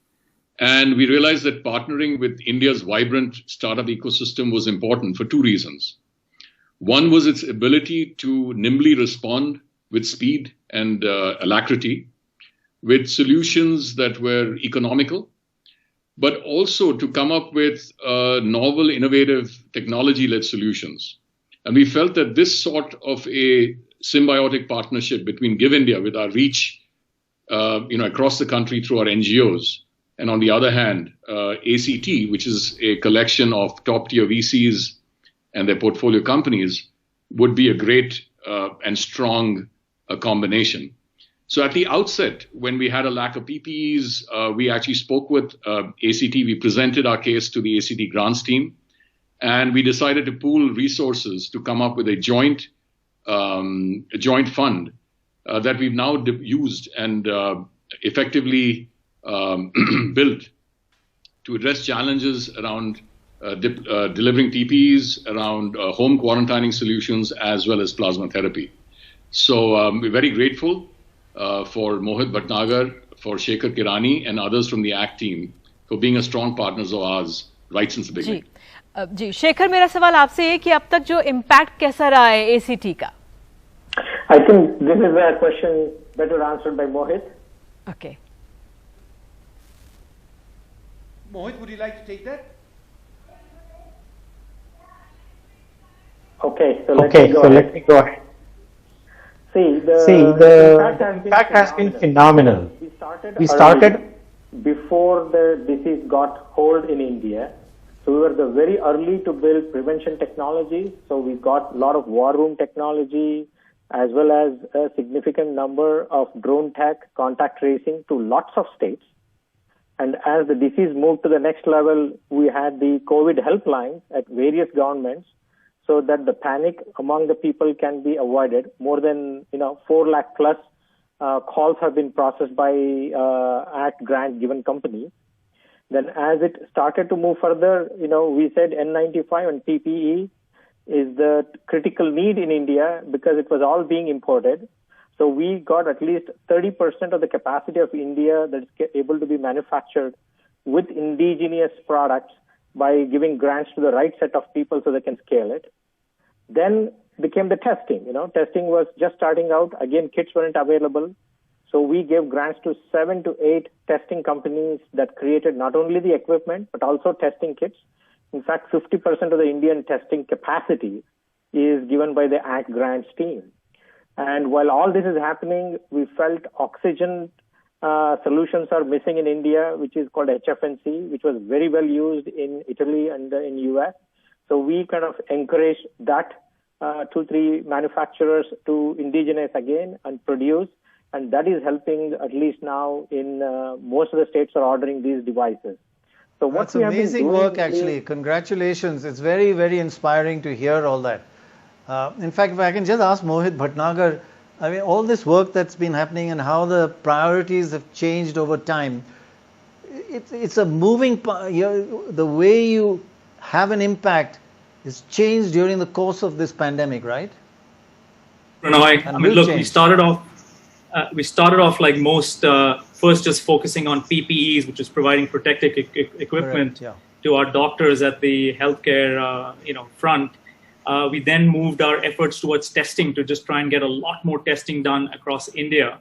And we realized that partnering with India's vibrant startup ecosystem was important for two reasons. One was its ability to nimbly respond with speed and alacrity with solutions that were economical, but also to come up with novel, innovative, technology-led solutions. And we felt that this sort of a symbiotic partnership between Give India, with our reach across the country through our NGOs, and on the other hand, ACT, which is a collection of top-tier VCs and their portfolio companies, would be a great and strong combination. So at the outset, when we had a lack of PPEs, we actually spoke with ACT. We presented our case to the ACT grants team, and we decided to pool resources to come up with a joint fund that we've now used and effectively built to address challenges around delivering PPEs, around home quarantining solutions, as well as plasma therapy. So we're very grateful for Mohit Bhatnagar, for Shekhar Kirani, and others from the ACT team for being a strong partners of ours right since the beginning. जी शेखर, मेरा सवाल आपसे है कि अब तक जो impact कैसा रहा है एसीटी का? I think this is a question better answered by Mohit. Okay. Mohit, would you like to take that? Okay, so let me go ahead. See, the impact has been phenomenal. We started before the disease got hold in India. So we were the very early to build prevention technology. So we got a lot of war room technology, as well as a significant number of drone tech, contact tracing to lots of states. And as the disease moved to the next level, we had the COVID helplines at various governments so that the panic among the people can be avoided. More than 4 lakh plus calls have been processed by ACT grant given companies. Then as it started to move further, we said N95 and PPE is the critical need in India because it was all being imported. So we got at least 30% of the capacity of India that is able to be manufactured with indigenous products by giving grants to the right set of people so they can scale it. Then became the testing. Testing was just starting out. Again, kits weren't available. So we gave grants to 7 to 8 testing companies that created not only the equipment, but also testing kits. In fact, 50% of the Indian testing capacity is given by the ACT grants team. And while all this is happening, we felt oxygen solutions are missing in India, which is called HFNC, which was very well used in Italy and in US. So we kind of encouraged that 2-3 manufacturers to indigenize again and produce. And that is helping at least now in most of the states are ordering these devices. So that's amazing work, actually. Congratulations. It's very, very inspiring to hear all that. In fact, if I can just ask Mohit Bhatnagar, I mean, all this work that's been happening and how the priorities have changed over time, it's a moving, the way you have an impact is changed during the course of this pandemic, right? Prannoy, I mean, look, we started off like most, first just focusing on PPEs, which is providing protective equipment to our doctors at the healthcare, front. We then moved our efforts towards testing to just try and get a lot more testing done across India.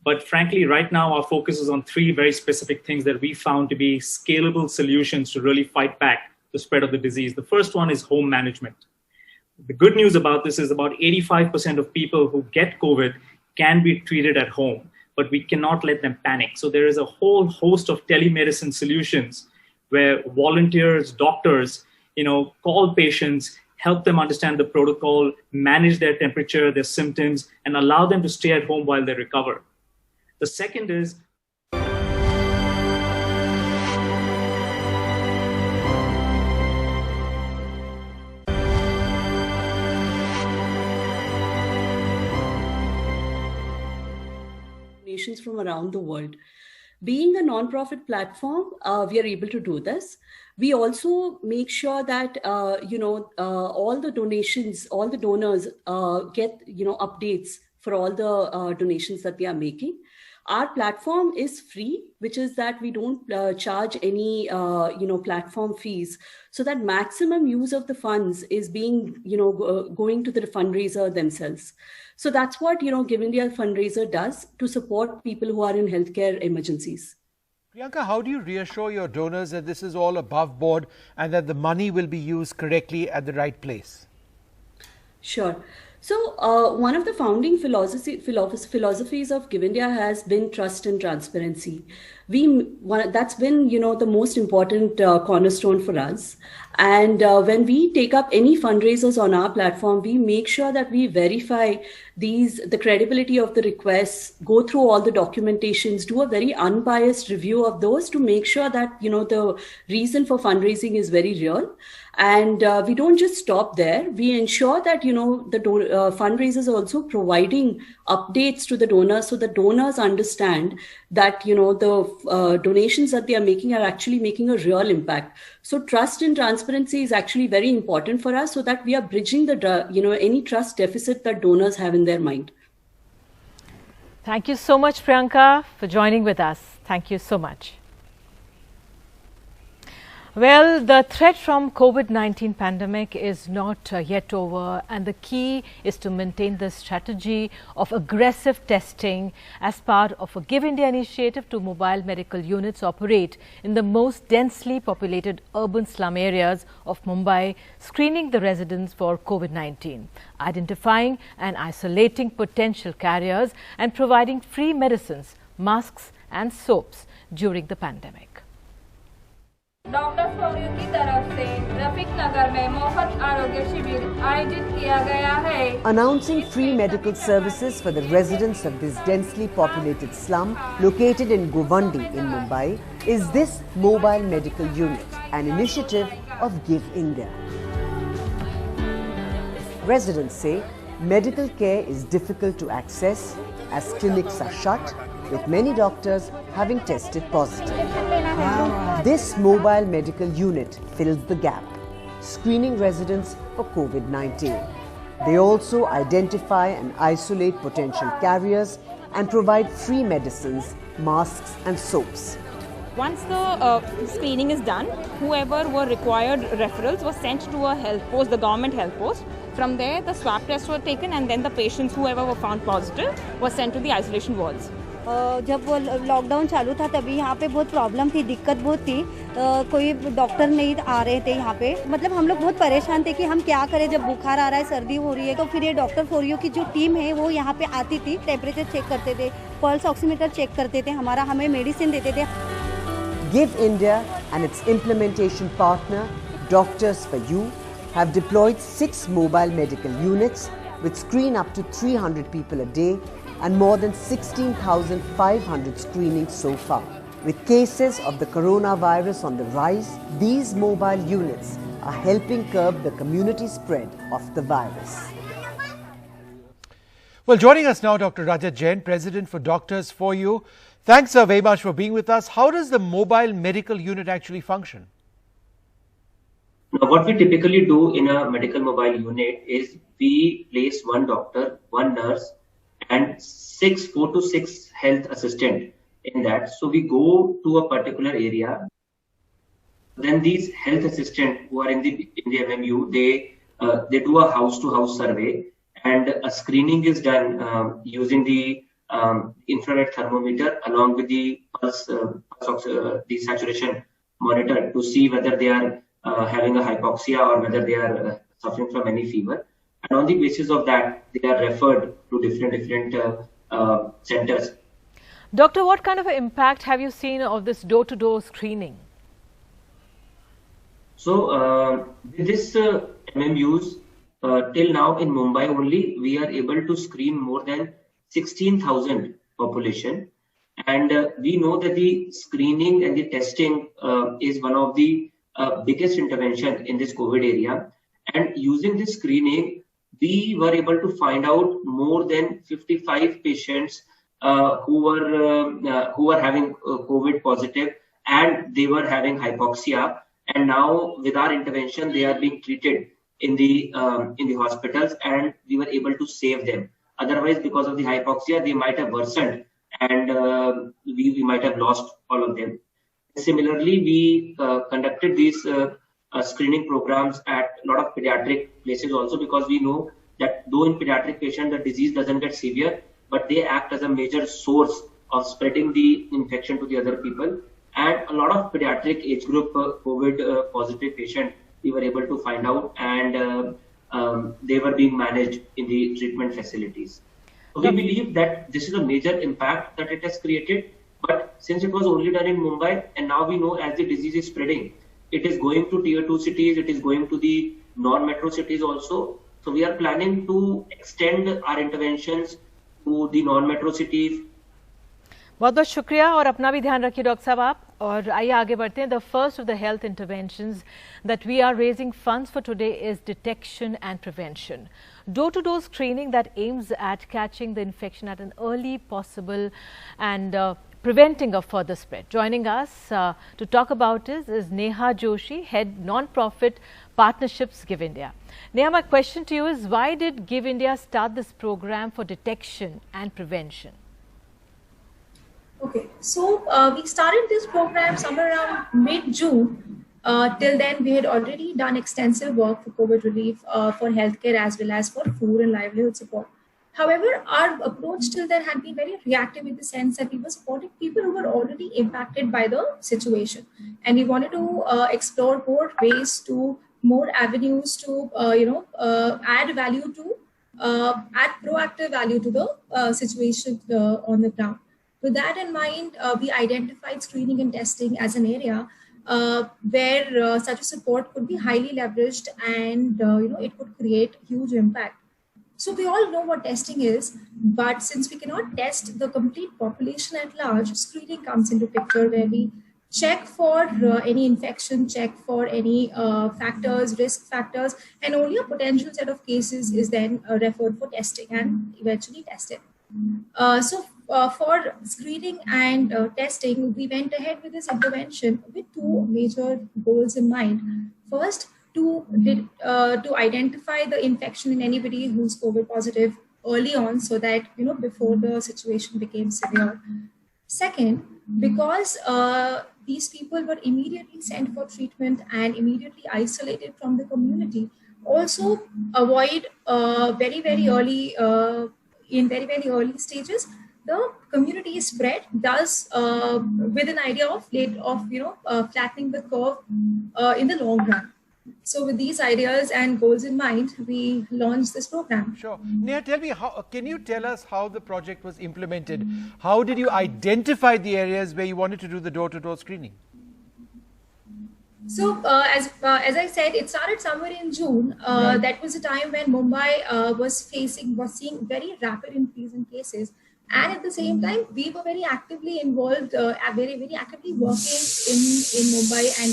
But frankly, right now, our focus is on 3 very specific things that we found to be scalable solutions to really fight back the spread of the disease. The first one is home management. The good news about this is about 85% of people who get COVID can be treated at home, but we cannot let them panic. So there is a whole host of telemedicine solutions where volunteers, doctors, call patients, help them understand the protocol, manage their temperature, their symptoms, and allow them to stay at home while they recover. The second is donations from around the world. Being a non-profit platform, we are able to do this. We also make sure that, all the donations, all the donors get, updates for all the donations that they are making. Our platform is free, which is that we don't charge any, platform fees, so that maximum use of the funds is being, going to the fundraiser themselves. So that's what, Give India fundraiser does to support people who are in healthcare emergencies. Priyanka, how do you reassure your donors that this is all above board and that the money will be used correctly at the right place? Sure. So one of the founding philosophies of Give India has been trust and transparency. That's been, the most important cornerstone for us. And when we take up any fundraisers on our platform, we make sure that we verify the credibility of the requests, go through all the documentations, do a very unbiased review of those to make sure that, the reason for fundraising is very real. And we don't just stop there. We ensure that, the fundraisers are also providing updates to the donors so the donors understand that, the donations that they are making are actually making a real impact. So trust and transparency is actually very important for us so that we are bridging the, any trust deficit that donors have in their mind. Thank you so much, Priyanka, for joining with us. Thank you so much. Well, the threat from COVID-19 pandemic is not yet over, and the key is to maintain the strategy of aggressive testing as part of a Give India initiative to mobile medical units operate in the most densely populated urban slum areas of Mumbai, screening the residents for COVID-19, identifying and isolating potential carriers and providing free medicines, masks and soaps during the pandemic. Doctor for you की तरफ से रफीक नगर में मुफ्त आरोग्य शिविर आयोजित किया गया है. Announcing free medical services for the residents of this densely populated slum located in Govandi in Mumbai is this mobile medical unit, an initiative of Give India. Residents say medical care is difficult to access as clinics are shut, with many doctors having tested positive. This mobile medical unit fills the gap, screening residents for COVID-19. They also identify and isolate potential carriers and provide free medicines, masks and soaps. Once the screening is done, whoever were required referrals was sent to a health post, the government health post. From there, the swab tests were taken and then the patients, whoever were found positive, was sent to the isolation wards. जब वो lockdown चालू था तभी यहाँ पे बहुत problem थी, दिक्कत बहुत थी. कोई डॉक्टर नहीं आ रहे थे यहाँ पे. मतलब हम लोग बहुत परेशान थे कि हम क्या करें जब बुखार आ रहा है, सर्दी हो रही है. तो फिर ये डॉक्टर फोरियो की जो टीम है वो यहाँ पे आती थी, टेम्परेचर चेक करते थे, पल्स ऑक्सीमीटर चेक करते थे, हमें मेडिसिन देते थे. Give India and its implementation partner, Doctors for You, have deployed 6 mobile medical units which screen up to 300 people a day and more than 16,500 screenings so far. With cases of the coronavirus on the rise, these mobile units are helping curb the community spread of the virus. Well, joining us now, Dr. Rajat Jain, President for Doctors for You. Thanks very much for being with us. How does the mobile medical unit actually function? Now, what we typically do in a medical mobile unit is we place one doctor, one nurse, and 4 to 6 health assistant in that. So we go to a particular area. Then these health assistants who are in the MMU, they do a house-to-house survey, and a screening is done using the infrared thermometer along with the pulse desaturation monitor to see whether they are having a hypoxia or whether they are suffering from any fever. And on the basis of that, they are referred to different centers. Doctor, what kind of an impact have you seen of this door-to-door screening? So, with this MMUs, till now in Mumbai only, we are able to screen more than 16,000 population. And we know that the screening and the testing is one of the biggest intervention in this COVID area. And using this screening, we were able to find out more than 55 patients who were having COVID positive, and they were having hypoxia. And now with our intervention, they are being treated in the hospitals, and we were able to save them. Otherwise, because of the hypoxia, they might have worsened, and we might have lost all of them. Similarly, we conducted these screening programs at a lot of pediatric places also, because we know that though in pediatric patients the disease doesn't get severe, but they act as a major source of spreading the infection to the other people. And a lot of pediatric age group COVID positive patients we were able to find out, and they were being managed in the treatment facilities. So we believe that this is a major impact that it has created. But since it was only done in Mumbai, and now we know as the disease is spreading, it is going to tier 2 cities, it is going to the non-metro cities also. So we are planning to extend our interventions to the non-metro cities. बहुत बहुत शुक्रिया और अपना भी ध्यान रखिए doctor साहब आप. और आइए आगे बढ़ते हैं. The first of the health interventions that we are raising funds for today is detection and prevention. Door-to-door screening that aims at catching the infection at an early possible and preventing a further spread. Joining us to talk about this is Neha Joshi, Head Non-Profit Partnerships Give India. Neha, my question to you is, why did Give India start this program for detection and prevention? Okay, so we started this program somewhere around mid-June. Till then, we had already done extensive work for COVID relief, for healthcare, as well as for food and livelihood support. However, our approach till then had been very reactive in the sense that we were supporting people who were already impacted by the situation. And we wanted to explore more ways to, more avenues to, add value to, add proactive value to the situation on the ground. With that in mind, we identified screening and testing as an area where such a support could be highly leveraged and it could create huge impact. So we all know what testing is, but since we cannot test the complete population at large, screening comes into picture where we check for any infection, check for any factors, risk factors, and only a potential set of cases is then referred for testing and eventually tested. For screening and testing, we went ahead with this intervention with two major goals in mind. First, to identify the infection in anybody who's COVID positive early on, so that before the situation became severe. Second, because these people were immediately sent for treatment and immediately isolated from the community, also avoid very early stages the community spread, thus with an idea of flattening the curve in the long run. So with these ideas and goals in mind, we launched this program. Sure. Neha, tell me, can you tell us how the project was implemented? How did you identify the areas where you wanted to do the door-to-door screening? So as I said, it started somewhere in June. That was a time when Mumbai was seeing very rapid increase in cases. And at the same time, we were very actively involved, very actively working in Mumbai, and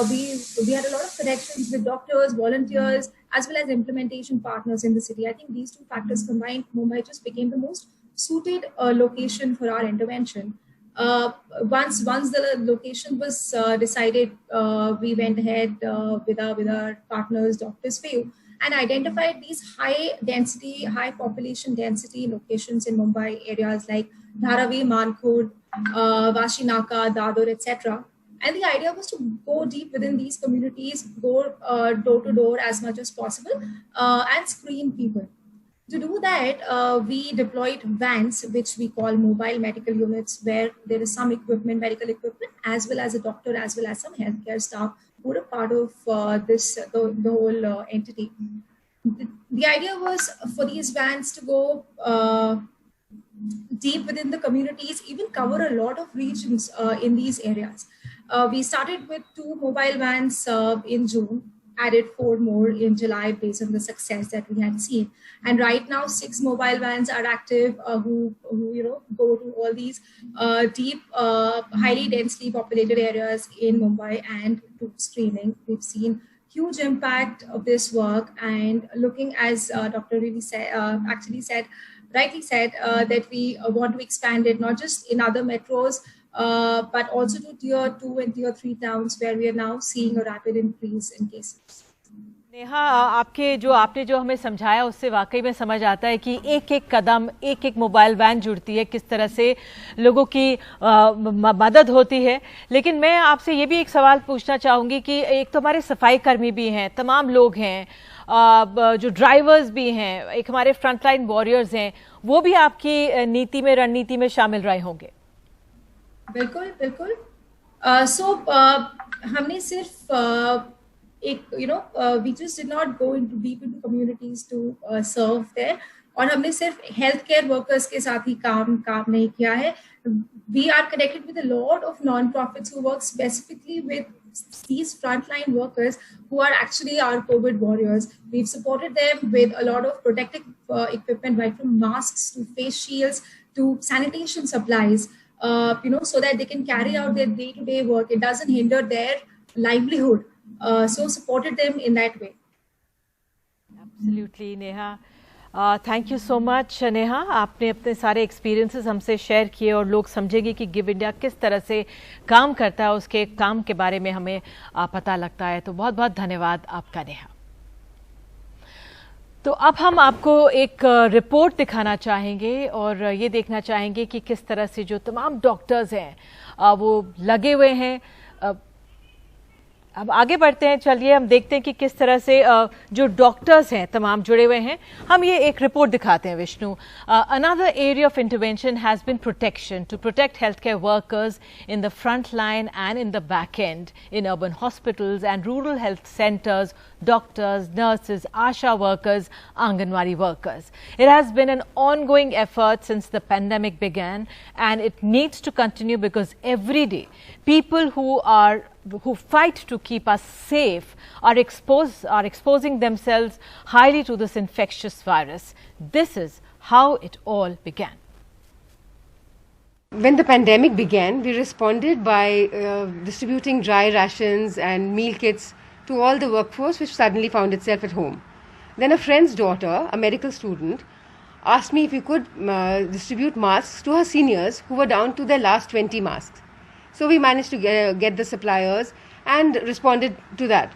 we had a lot of connections with doctors, volunteers, as well as implementation partners in the city. I think these two factors combined, Mumbai just became the most suited location for our intervention. Once the location was decided, we went ahead with our partners, Doctors for You, and identified these high population density locations in Mumbai, areas like Dharavi, Mankhurd, Vashinaka, Dadar, etc. And the idea was to go deep within these communities, go door to door as much as possible, and screen people. To do that, we deployed vans, which we call mobile medical units, where there is some equipment, medical equipment, as well as a doctor, as well as some healthcare staff who are a part of the whole entity. The idea was for these vans to go deep within the communities, even cover a lot of regions in these areas. We started with 2 mobile vans in June, added 4 more in July based on the success that we had seen. And right now 6 mobile vans are active who go to all these deep, highly densely populated areas in Mumbai and do screening. We've seen huge impact of this work, and looking, as Dr. Really rightly said, that we want to expand it not just in other metros, but also to tier 2 and tier 3 towns, where we are now seeing a rapid increase in cases. Neha, आपने जो हमें समझाया उससे वाकई में समझ आता है कि एक एक कदम, एक एक मोबाइल वैन जुड़ती है, किस तरह से लोगों की मदद होती है। लेकिन मैं आपसे ये भी एक सवाल पूछना चाहूँगी कि एक तो हमारे सफाई कर्मी भी हैं, तमाम लोग हैं, जो ड्राइवर्स भी हैं, एक हमारे फ्रंटलाइन वॉरियर्स हैं, वो भी आपकी नीति में, रणनीति में शामिल रहे होंगे। बिल्कुल बिल्कुल। हमने सिर्फ we just did not go into deep into communities to serve there, और हमने सिर्फ हेल्थ केयर वर्कर्स के साथ ही काम नहीं किया है. We are connected with a lot of non-profits who work specifically with these frontline workers who are actually our COVID warriors. We've supported them with a lot of protective equipment, right from masks to face shields to sanitation supplies, so that they can carry out their day-to-day work. It doesn't hinder their livelihood. So supported them in that way. Absolutely, Neha. Thank you so much Neha, आपने अपने सारे experiences हमसे share किए और लोग समझेंगे कि give India किस तरह से काम करता है, उसके काम के बारे में हमें पता लगता है. तो बहुत बहुत धन्यवाद आपका नेहा. तो अब हम आपको एक रिपोर्ट दिखाना चाहेंगे और ये देखना चाहेंगे कि किस तरह से जो तमाम डॉक्टर्स हैं वो लगे हुए हैं अब आगे बढ़ते हैं, चलिए हम देखते हैं कि किस तरह से जो डॉक्टर्स हैं तमाम जुड़े हुए हैं। हम ये एक रिपोर्ट दिखाते हैं Vishnu. Another area of intervention has been protection to protect health care workers in the front line and in the back end in urban hospitals and rural health centres, doctors, nurses, ASHA workers, Anganwadi workers. It has been an ongoing effort since the pandemic began, and it needs to continue because every day people who fight to keep us safe are exposing themselves highly to this infectious virus. This is how it all began. When the pandemic began, we responded by distributing dry rations and meal kits to all the workforce which suddenly found itself at home. Then a friend's daughter, a medical student, asked me if we could distribute masks to her seniors who were down to their last 20 masks. So we managed to get the suppliers and responded to that.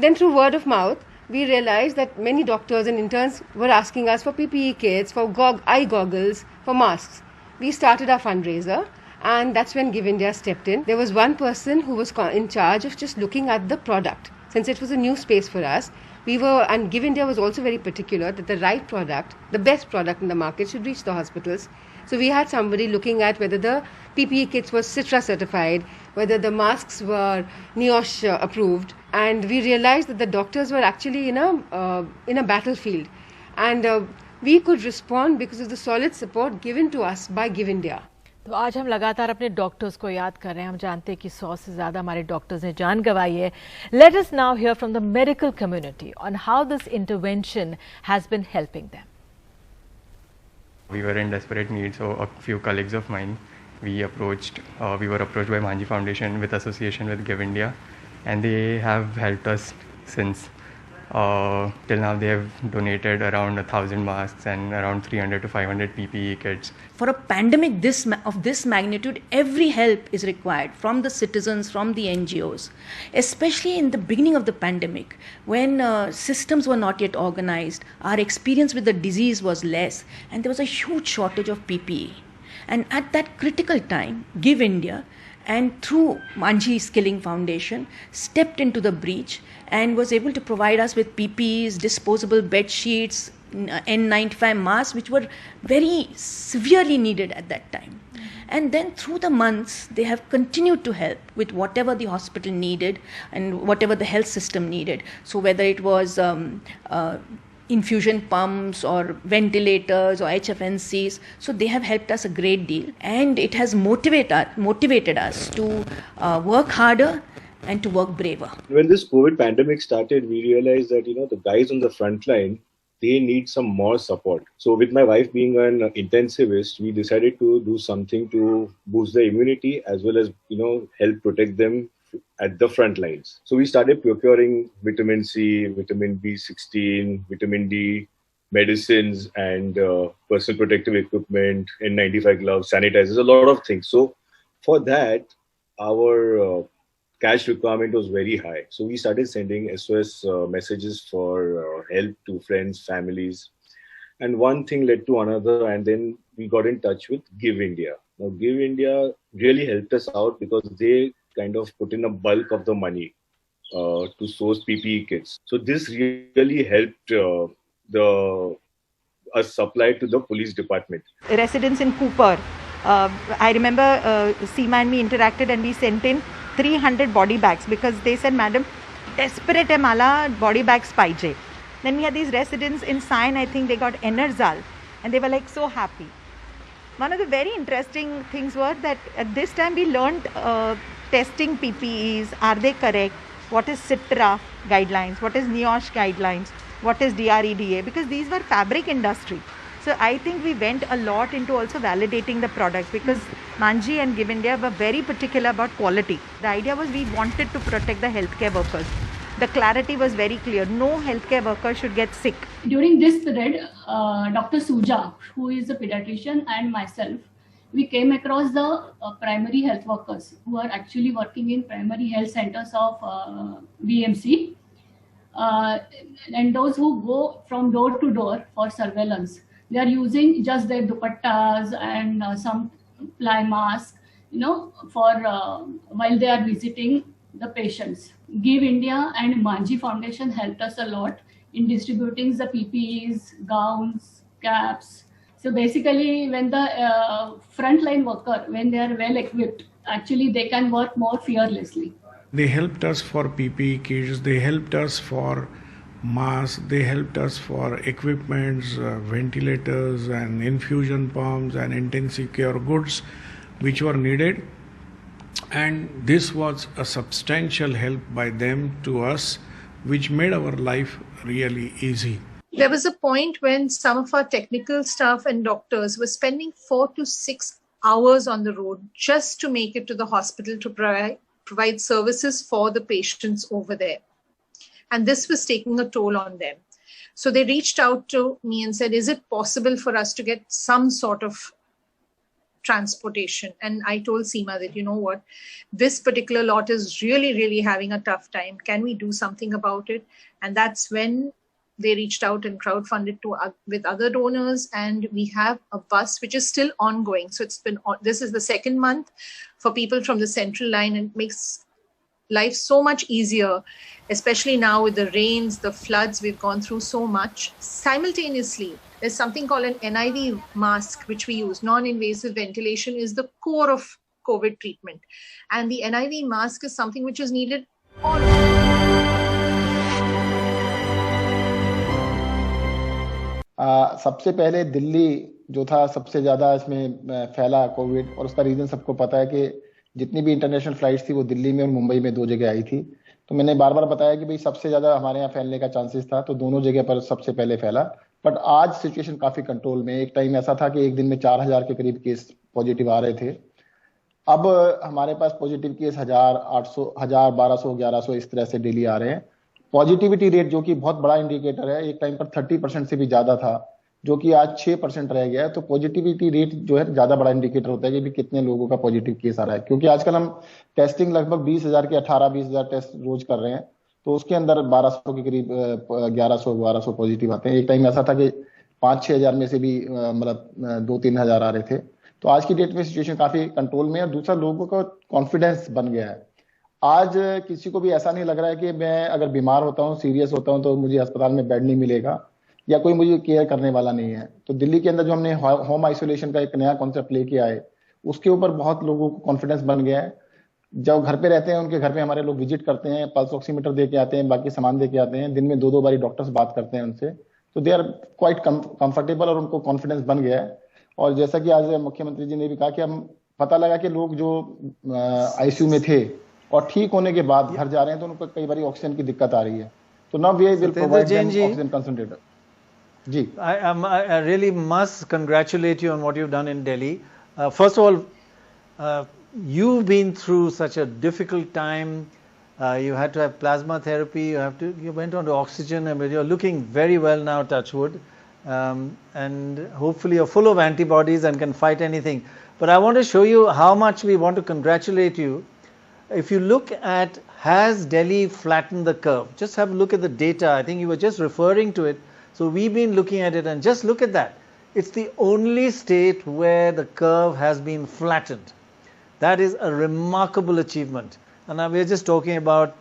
Then through word of mouth, we realized that many doctors and interns were asking us for PPE kits, for eye goggles, for masks. We started our fundraiser, and that's when Give India stepped in. There was one person who was in charge of just looking at the product. Since it was a new space for us, and Give India was also very particular that the right product, the best product in the market, should reach the hospitals. So we had somebody looking at whether the PPE kits were Citra certified, whether the masks were NIOSH approved, and we realized that the doctors were actually in a battlefield, and we could respond because of the solid support given to us by Give India. तो आज हम लगातार अपने doctors को याद कर रहे हैं। हम जानते हैं कि 100 से ज़्यादा हमारे डॉक्टर्स ने जान गंवाई है। Let us now hear from the medical community on how this intervention has been helping them. We were in desperate need, so a few colleagues of mine, we were approached by Manji Foundation with association with Give India, and they have helped us since. Till now they have donated around 1,000 masks and around 300 to 500 PPE kits. For a pandemic of this magnitude, every help is required from the citizens, from the NGOs, especially in the beginning of the pandemic when systems were not yet organized, our experience with the disease was less, and there was a huge shortage of PPE. And at that critical time, Give India and through Manji Skilling Foundation stepped into the breach and was able to provide us with PPEs, disposable bed sheets, N95 masks, which were very severely needed at that time. And then through the months, they have continued to help with whatever the hospital needed and whatever the health system needed. So whether it was infusion pumps or ventilators or HFNCs. So they have helped us a great deal, and it has motivated us to work harder and to work braver. When this COVID pandemic started, we realized that, the guys on the front line, they need some more support. So with my wife being an intensivist, we decided to do something to boost their immunity as well as, help protect them at the front lines. So we started procuring vitamin C, vitamin B16, vitamin D, medicines and personal protective equipment, N95 gloves, sanitizers, a lot of things. So for that, our cash requirement was very high. So we started sending SOS messages for help to friends, families. And one thing led to another, and then we got in touch with Give India. Now, Give India really helped us out because they kind of put in a bulk of the money to source PPE kits. So this really helped us supply to the police department. Residents in Cooper, I remember Seema and me interacted and we sent in 300 body bags because they said, Madam, desperate hai mala body bags paije. Then we had these residents in Sion, I think they got Enerzal, and they were like so happy. One of the very interesting things was that at this time we learned testing PPEs, are they correct, what is Citra guidelines, what is NIOSH guidelines, what is DREDA, because these were fabric industry. So I think we went a lot into also validating the product because Manji and Give India were very particular about quality. The idea was we wanted to protect the healthcare workers. The clarity was very clear. No healthcare worker should get sick. During this period, Dr. Suja, who is a pediatrician, and myself, we came across the primary health workers who are actually working in primary health centers of BMC and those who go from door to door for surveillance. They are using just their dupattas and some ply masks, for while they are visiting the patients. Give India and Manji Foundation helped us a lot in distributing the PPEs, gowns, caps. So basically, when the frontline worker, when they are well equipped, actually they can work more fearlessly. They helped us for PPE kits, they helped us for masks, they helped us for equipments, ventilators and infusion pumps and intensive care goods which were needed. And this was a substantial help by them to us, which made our life really easy. There was a point when some of our technical staff and doctors were spending 4 to 6 hours on the road just to make it to the hospital to provide services for the patients over there. And this was taking a toll on them. So they reached out to me and said, is it possible for us to get some sort of transportation? And I told Seema that, you know what, this particular lot is really, really having a tough time. Can we do something about it? And that's when they reached out and crowdfunded with other donors, and we have a bus which is still ongoing. So this is the second month for people from the Central Line, and it makes life so much easier, especially now with the rains, the floods, we've gone through so much. Simultaneously, there's something called an NIV mask, which we use. Non-invasive ventilation is the core of COVID treatment. And the NIV mask is something which is needed all over. सबसे पहले दिल्ली जो था सबसे ज़्यादा इसमें फैला Covid, और उसका रीज़न सबको पता है कि जितनी भी इंटरनेशनल फ्लाइट्स थी वो दिल्ली में और मुंबई में 2 जगह आई थी। तो मैंने बार बार बताया कि भाई सबसे ज़्यादा हमारे यहाँ फैलने का चांसेस था, तो दोनों जगह पर सबसे पहले फैला। बट आज सिचुएशन काफ़ी कंट्रोल में। एक टाइम ऐसा था कि एक दिन में 4000 के करीब केस पॉजिटिव आ रहे थे। अब हमारे पास पॉजिटिव केस 1000, 800, 1000, 1200, 1100 इस तरह से डेली आ रहे हैं। पॉजिटिविटी रेट जो कि बहुत बड़ा इंडिकेटर है, एक टाइम पर 30% से भी ज्यादा था, जो कि आज 6% रह गया है। तो पॉजिटिविटी रेट जो है ज्यादा बड़ा इंडिकेटर होता है कि भी कितने लोगों का पॉजिटिव केस आ रहा है, क्योंकि आजकल हम टेस्टिंग लगभग 20,000 के 18-20,000 टेस्ट रोज कर रहे हैं, तो उसके अंदर 1200 के करीब 1100-1200 पॉजिटिव आते हैं। एक टाइम ऐसा था कि 5-6 हजार में से भी मतलब 2-3 हजार आ रहे थे। तो आज की डेट में सिचुएशन काफी कंट्रोल में है। दूसरा, लोगों का कॉन्फिडेंस बन गया है। आज किसी को भी ऐसा नहीं लग रहा है कि मैं अगर बीमार होता हूँ, सीरियस होता हूँ, तो मुझे अस्पताल में बेड नहीं मिलेगा या कोई मुझे केयर करने वाला नहीं है। तो दिल्ली के अंदर जो हमने होम आइसोलेशन का एक नया कॉन्सेप्ट लेके आए, उसके ऊपर बहुत लोगों को कॉन्फिडेंस बन गया है। जब घर पे रहते हैं, उनके घर पे हमारे लोग विजिट करते हैं, पल्स ऑक्सीमीटर दे के आते हैं, बाकी सामान दे के आते हैं, दिन में 2-2 बारी डॉक्टर्स बात करते हैं उनसे। तो दे आर क्वाइट कंफर्टेबल और उनको कॉन्फिडेंस बन गया है। और जैसा कि आज मुख्यमंत्री जी ने भी कहा कि हम पता लगा कि लोग जो आईसीयू में थे और ठीक होने के बाद घर जा रहे हैं, तो उनको कई बार ऑक्सीजन की दिक्कत आ रही है। तो now we will provide them oxygen concentrator. जी, I really must congratulate you on what you've done in Delhi. First of all, you've been through such a difficult time. You had to have plasma therapy. You went on to oxygen, and you're looking very well now, touch wood. And hopefully you're full of antibodies and can fight anything. But I want to show you how much we want to congratulate you. If you look at, has Delhi flattened the curve? Just have a look at the data. I think you were just referring to it. So we've been looking at it, and just look at that. It's the only state where the curve has been flattened. That is a remarkable achievement. And now we're just talking about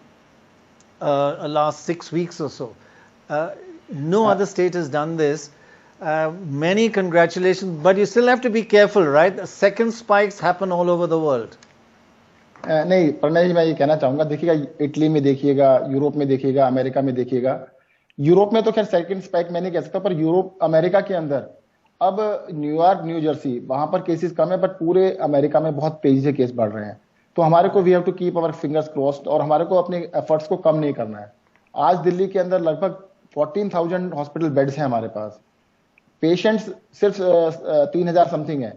last 6 weeks or so. No other state has done this. Many congratulations, but you still have to be careful, right? The second spikes happen all over the world. नहीं प्रणय जी, मैं ये कहना चाहूंगा, देखिएगा Italy में देखिएगा, Europe में देखिएगा, अमेरिका में देखिएगा। यूरोप में तो खैर सेकंड स्पाइक मैं नहीं कह सकता, पर यूरोप अमेरिका के अंदर अब न्यूयॉर्क, न्यू जर्सी, वहां पर केसेस कम है, बट पूरे अमेरिका में बहुत तेजी से केस बढ़ रहे हैं। तो हमारे को we have to keep our fingers crossed, और हमारे को अपने एफर्ट्स को कम नहीं करना है। आज दिल्ली के अंदर लगभग 14,000 हॉस्पिटल बेड्स हैं हमारे पास, पेशेंट्स सिर्फ 3,000 समथिंग है,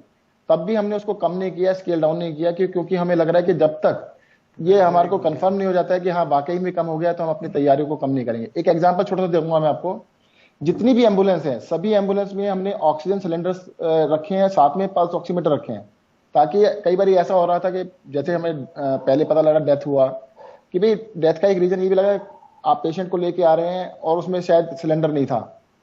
तब भी हमने उसको कम नहीं किया, स्केल डाउन नहीं किया, क्योंकि हमें लग रहा है कि जब तक ये हमारे को कंफर्म नहीं हो जाता है कि हाँ वाकई में कम हो गया, तो हम अपनी तैयारियों को कम नहीं करेंगे। एक एग्जांपल छोटा सा दूंगा मैं आपको। जितनी भी एम्बुलेंस है, सभी एम्बुलेंस में हमने ऑक्सीजन सिलेंडर्स रखे हैं, साथ में पल्स ऑक्सीमीटर रखे हैं, ताकि कई बार ऐसा हो रहा था कि जैसे हमें पहले पता लगा डेथ हुआ, कि भाई डेथ का एक रीजन ये भी लगा, आप पेशेंट को लेके आ रहे हैं और उसमें शायद सिलेंडर नहीं था,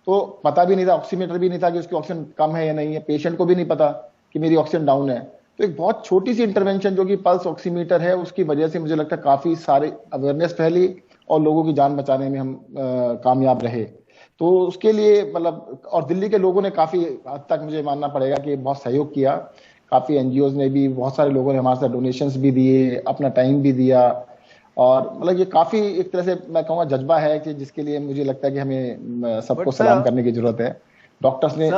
तो पता भी नहीं था, ऑक्सीमीटर भी नहीं था कि उसकी ऑक्सीजन कम है या नहीं है, पेशेंट को भी नहीं पता कि मेरी ऑक्सीजन डाउन है। तो एक बहुत छोटी सी इंटरवेंशन जो कि पल्स ऑक्सीमीटर है, उसकी वजह से मुझे लगता है काफी सारे अवेयरनेस फैली और लोगों की जान बचाने में हम कामयाब रहे। तो उसके लिए मतलब, और दिल्ली के लोगों ने काफी हद तक मुझे मानना पड़ेगा कि बहुत सहयोग किया। काफी एनजीओज ने भी, बहुत सारे लोगों ने हमारे साथ डोनेशंस भी दिए, अपना टाइम भी दिया, और मतलब ये काफी एक तरह से मैं कहूँगा जज्बा है कि जिसके लिए मुझे लगता है कि हमें सबको सलाम करने की जरूरत है। डॉक्टर्स ने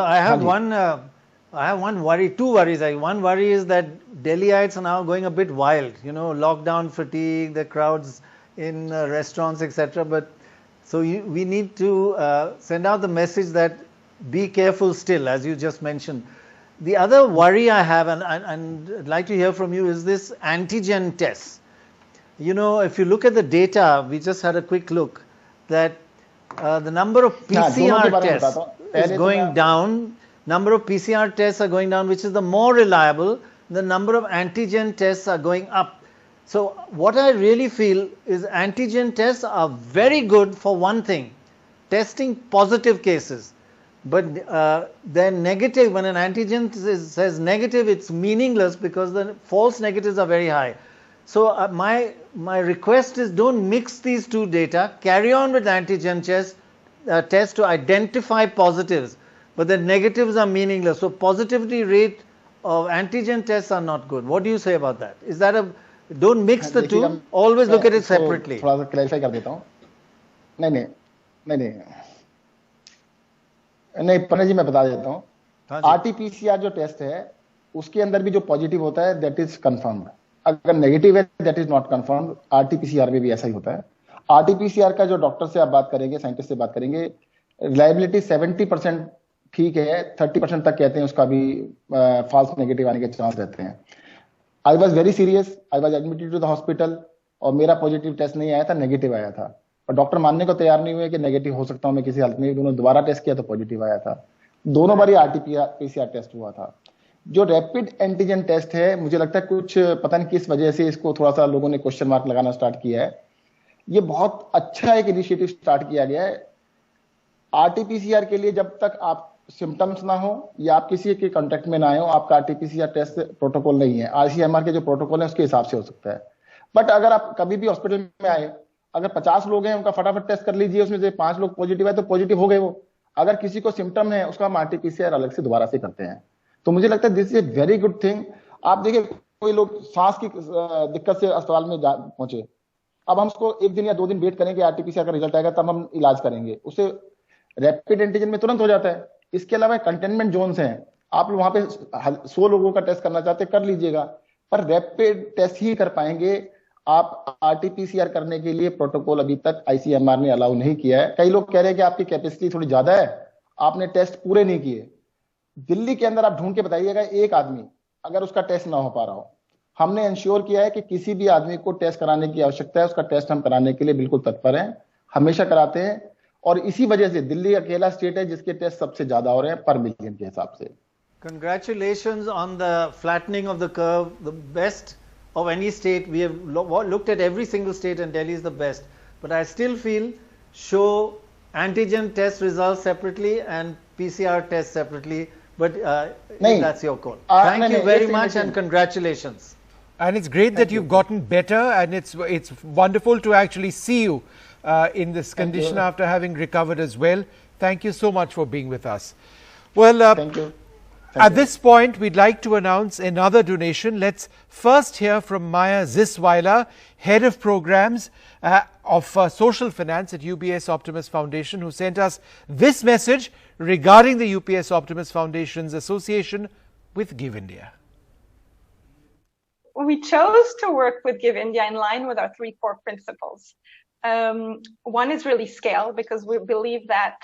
I have one worry, two worries. One worry is that Delhiites are now going a bit wild, lockdown fatigue, the crowds in restaurants, etc. But so we need to send out the message that be careful still, as you just mentioned. The other worry I have, and I'd like to hear from you, is this antigen test. If you look at the data, we just had a quick look, that the number of PCR tests is going down. Number of PCR tests are going down, which is the more reliable. The number of antigen tests are going up. So what I really feel is antigen tests are very good for one thing, testing positive cases. But they're negative. When an antigen says negative, it's meaningless because the false negatives are very high. So my request is, don't mix these two data. Carry on with antigen tests to identify positives. But the negatives are meaningless. So positivity rate of antigen tests are not good. What do you say about that? Is that don't mix the two? Always look at it separately. थोड़ा सा clarify कर देता हूँ। नहीं, पन्ना जी मैं बता देता हूँ। RT-PCR जो टेस्ट है, उसके अंदर भी जो पॉजिटिव होता है, दैट इज कंफर्म्ड। अगर नेगेटिव है, that is not confirmed. RT-PCR में भी ऐसा ही होता है। RT-PCR का जो डॉक्टर से आप बात करेंगे, साइंटिस्ट से बात करेंगे, रिलायबिलिटी 70% ठीक है, 30% तक कहते हैं उसका भी फॉल्स नेगेटिव आने के चांस रहते हैं। I was very serious, I was admitted to the hospital, और मेरा पॉजिटिव टेस्ट नहीं आया था, नेगेटिव आया था, और डॉक्टर मानने को तैयार नहीं हुए कि नेगेटिव हो सकता हूं मैं किसी हालत में। दोनों दोबारा टेस्ट किया तो पॉजिटिव आया था। दोनों बार RT-PCR टेस्ट हुआ था। जो रैपिड एंटीजन टेस्ट है, मुझे लगता है कुछ पता नहीं किस वजह से इसको थोड़ा सा लोगों ने क्वेश्चन मार्क लगाना स्टार्ट किया है। ये बहुत अच्छा एक इनिशिएटिव स्टार्ट किया गया है। RT-PCR के लिए जब तक आप सिम्टम्स ना हो या आप किसी के कांटेक्ट में ना आए हो, आपका RT-PCR टेस्ट प्रोटोकॉल नहीं है। ICMR के जो प्रोटोकॉल है उसके हिसाब से हो सकता है। बट अगर आप कभी भी हॉस्पिटल में आए, अगर 50 लोग हैं, उनका फटाफट टेस्ट कर लीजिए, उसमें से 5 लोग पॉजिटिव है तो पॉजिटिव हो गए वो। अगर किसी को सिम्टम है, उसका हम RT-PCR अलग से दोबारा से करते हैं। तो मुझे लगता है this is a very good thing. आप देखिए, कोई लोग सांस की दिक्कत से अस्पताल में पहुंचे, अब हम उसको 1 दिन या 2 दिन वेट करेंगे, RT-PCR का रिजल्ट आएगा तब हम इलाज करेंगे। उसे रैपिड एंटीजन में तुरंत हो जाता है। इसके अलावा कंटेनमेंट जोन्स हैं, आप वहां पे 100 लोगों का टेस्ट करना चाहते कर लीजिएगा, पर रैपिड टेस्ट ही कर पाएंगे। आप RT-PCR करने के लिए प्रोटोकॉल अभी तक ICMR ने अलाउ नहीं किया है। कई लोग कह रहे हैं कि आपकी कैपेसिटी थोड़ी ज्यादा है, आपने टेस्ट पूरे नहीं किए। दिल्ली के अंदर आप ढूंढ के बताइएगा एक आदमी अगर उसका टेस्ट ना हो पा रहा हो। हमने इंश्योर किया है कि किसी भी आदमी को टेस्ट कराने की आवश्यकता है, उसका टेस्ट हम कराने के लिए बिल्कुल तत्पर हैं, हमेशा कराते हैं। और इसी वजह से दिल्ली अकेला स्टेट है जिसके टेस्ट सबसे ज्यादा हो रहे हैं पर मिलियन के हिसाब से। Congratulations on the flattening of the curve, the best of any state. We have looked at every single state and Delhi is the best. But I still feel show antigen test results separately and PCR test separately. But that's your call. Thank you very much and congratulations. And it's great that you've gotten better, and it's wonderful to actually see you in this condition after having recovered as well. Thank you so much for being with us. Well, thank you. At this point, we'd like to announce another donation. Let's first hear from Maya Zisweiler, Head of Programs of Social Finance at UBS Optimus Foundation, who sent us this message regarding the UBS Optimus Foundation's association with Give India. We chose to work with Give India in line with our 3 core principles. One is really scale, because we believe that